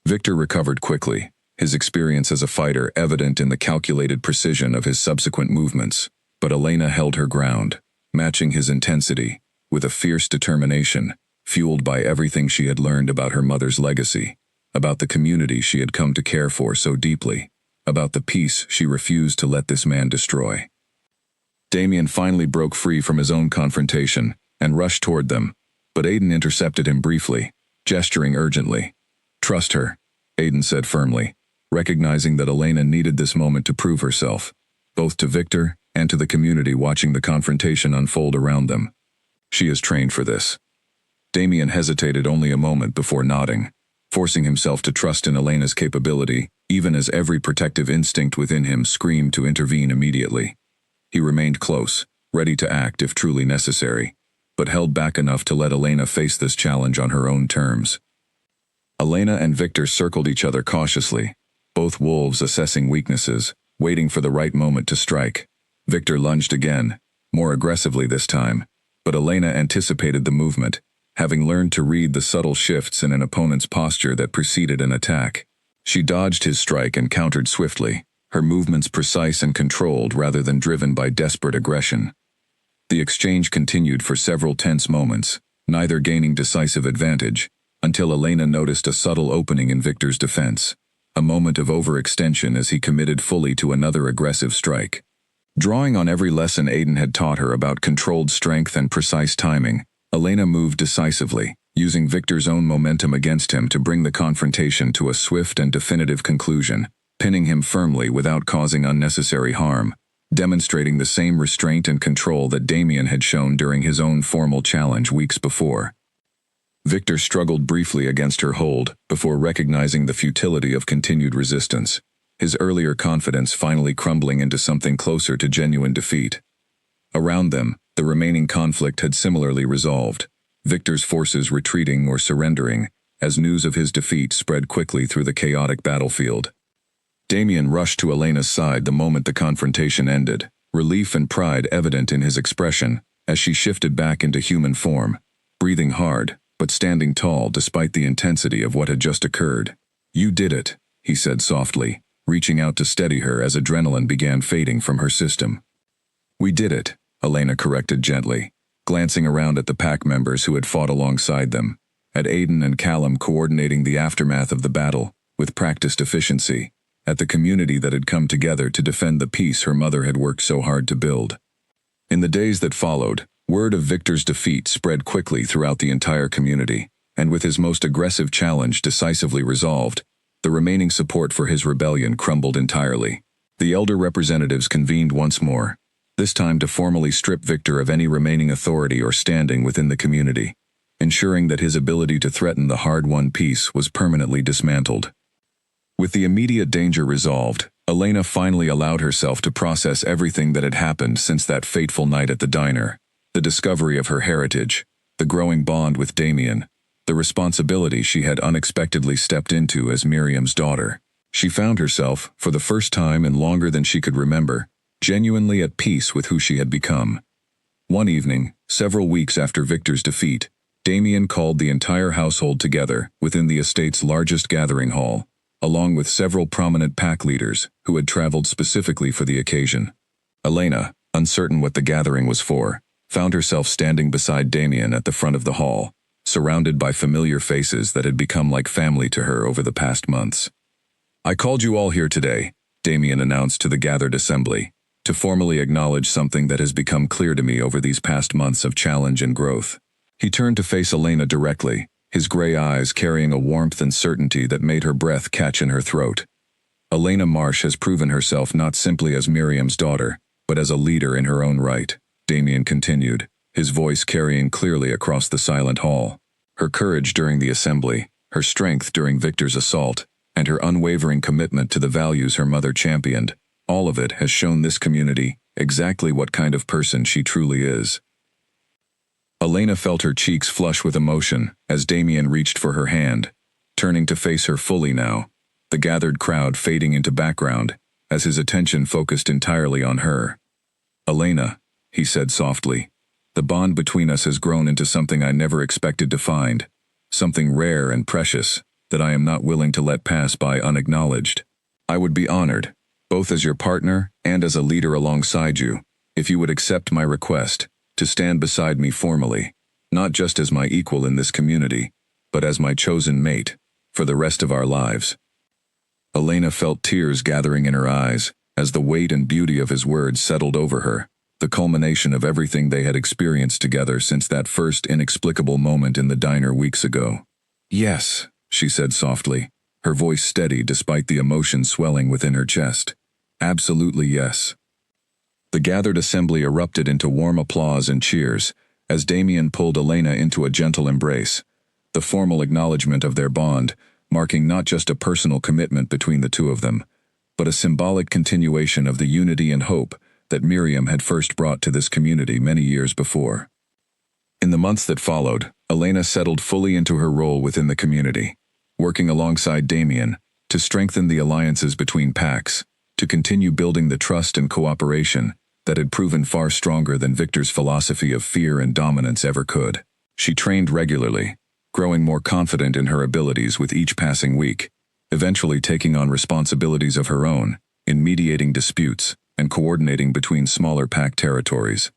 Victor recovered quickly, his experience as a fighter evident in the calculated precision of his subsequent movements, but Elena held her ground, matching his intensity, with a fierce determination, fueled by everything she had learned about her mother's legacy, about the community she had come to care for so deeply, about the peace she refused to let this man destroy. Damien finally broke free from his own confrontation and rushed toward them, but Aiden intercepted him briefly, gesturing urgently. "Trust her," Aiden said firmly, recognizing that Elena needed this moment to prove herself, both to Victor and to the community watching the confrontation unfold around them. "She is trained for this." Damien hesitated only a moment before nodding, forcing himself to trust in Elena's capability, even as every protective instinct within him screamed to intervene immediately. He remained close, ready to act if truly necessary, but held back enough to let Elena face this challenge on her own terms. Elena and Victor circled each other cautiously, both wolves assessing weaknesses, waiting for the right moment to strike. Victor lunged again, more aggressively this time, but Elena anticipated the movement, having learned to read the subtle shifts in an opponent's posture that preceded an attack. She dodged his strike and countered swiftly, her movements precise and controlled rather than driven by desperate aggression. The exchange continued for several tense moments, neither gaining decisive advantage, until Elena noticed a subtle opening in Victor's defense, a moment of overextension as he committed fully to another aggressive strike. Drawing on every lesson Aiden had taught her about controlled strength and precise timing, Elena moved decisively, using Victor's own momentum against him to bring the confrontation to a swift and definitive conclusion, pinning him firmly without causing unnecessary harm, demonstrating the same restraint and control that Damien had shown during his own formal challenge weeks before. Victor struggled briefly against her hold before recognizing the futility of continued resistance, his earlier confidence finally crumbling into something closer to genuine defeat. Around them, the remaining conflict had similarly resolved, Victor's forces retreating or surrendering, as news of his defeat spread quickly through the chaotic battlefield. Damien rushed to Elena's side the moment the confrontation ended, relief and pride evident in his expression as she shifted back into human form, breathing hard, but standing tall despite the intensity of what had just occurred. "You did it," he said softly, reaching out to steady her as adrenaline began fading from her system. "We did it," Elena corrected gently, glancing around at the pack members who had fought alongside them, at Aiden and Callum coordinating the aftermath of the battle with practiced efficiency, at the community that had come together to defend the peace her mother had worked so hard to build. In the days that followed, word of Victor's defeat spread quickly throughout the entire community, and with his most aggressive challenge decisively resolved, the remaining support for his rebellion crumbled entirely. The elder representatives convened once more, this time to formally strip Victor of any remaining authority or standing within the community, ensuring that his ability to threaten the hard-won peace was permanently dismantled. With the immediate danger resolved, Elena finally allowed herself to process everything that had happened since that fateful night at the diner, the discovery of her heritage, the growing bond with Damien, the responsibility she had unexpectedly stepped into as Miriam's daughter. She found herself, for the first time in longer than she could remember, genuinely at peace with who she had become. One evening, several weeks after Victor's defeat, Damien called the entire household together within the estate's largest gathering hall, along with several prominent pack leaders who had traveled specifically for the occasion. Elena, uncertain what the gathering was for, found herself standing beside Damien at the front of the hall, surrounded by familiar faces that had become like family to her over the past months. "I called you all here today," Damien announced to the gathered assembly, "to formally acknowledge something that has become clear to me over these past months of challenge and growth." He turned to face Elena directly, his gray eyes carrying a warmth and certainty that made her breath catch in her throat. "Elena Marsh has proven herself not simply as Miriam's daughter, but as a leader in her own right," Damien continued, his voice carrying clearly across the silent hall. "Her courage during the assembly, her strength during Victor's assault, and her unwavering commitment to the values her mother championed, all of it has shown this community exactly what kind of person she truly is." Elena felt her cheeks flush with emotion as Damien reached for her hand, turning to face her fully now, the gathered crowd fading into background as his attention focused entirely on her. "Elena," he said softly, "the bond between us has grown into something I never expected to find, something rare and precious that I am not willing to let pass by unacknowledged. I would be honored, both as your partner and as a leader alongside you, if you would accept my request to stand beside me formally, not just as my equal in this community, but as my chosen mate, for the rest of our lives." Elena felt tears gathering in her eyes as the weight and beauty of his words settled over her, the culmination of everything they had experienced together since that first inexplicable moment in the diner weeks ago. "Yes," she said softly, her voice steady despite the emotion swelling within her chest. "Absolutely yes." The gathered assembly erupted into warm applause and cheers as Damien pulled Elena into a gentle embrace, the formal acknowledgement of their bond, marking not just a personal commitment between the two of them, but a symbolic continuation of the unity and hope that Miriam had first brought to this community many years before. In the months that followed, Elena settled fully into her role within the community, working alongside Damien to strengthen the alliances between packs, to continue building the trust and cooperation that had proven far stronger than Victor's philosophy of fear and dominance ever could. She trained regularly, growing more confident in her abilities with each passing week, eventually taking on responsibilities of her own in mediating disputes and coordinating between smaller pack territories.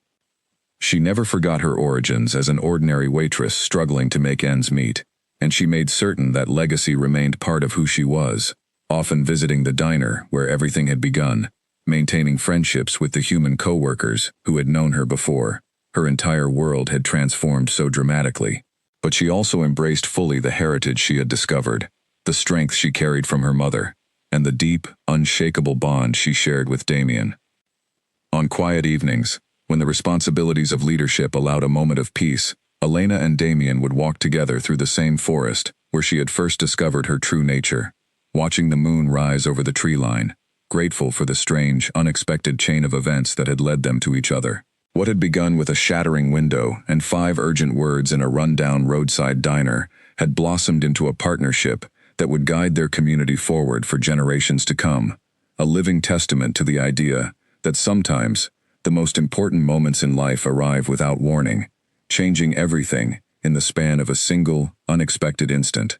She never forgot her origins as an ordinary waitress struggling to make ends meet, and she made certain that legacy remained part of who she was, often visiting the diner where everything had begun, maintaining friendships with the human co-workers who had known her before. Her entire world had transformed so dramatically, but she also embraced fully the heritage she had discovered, the strength she carried from her mother, and the deep, unshakable bond she shared with Damien. On quiet evenings, when the responsibilities of leadership allowed a moment of peace, Elena and Damien would walk together through the same forest where she had first discovered her true nature, watching the moon rise over the tree line, grateful for the strange, unexpected chain of events that had led them to each other. What had begun with a shattering window and 5 urgent words in a run-down roadside diner had blossomed into a partnership that would guide their community forward for generations to come, a living testament to the idea that sometimes the most important moments in life arrive without warning, changing everything in the span of a single, unexpected instant.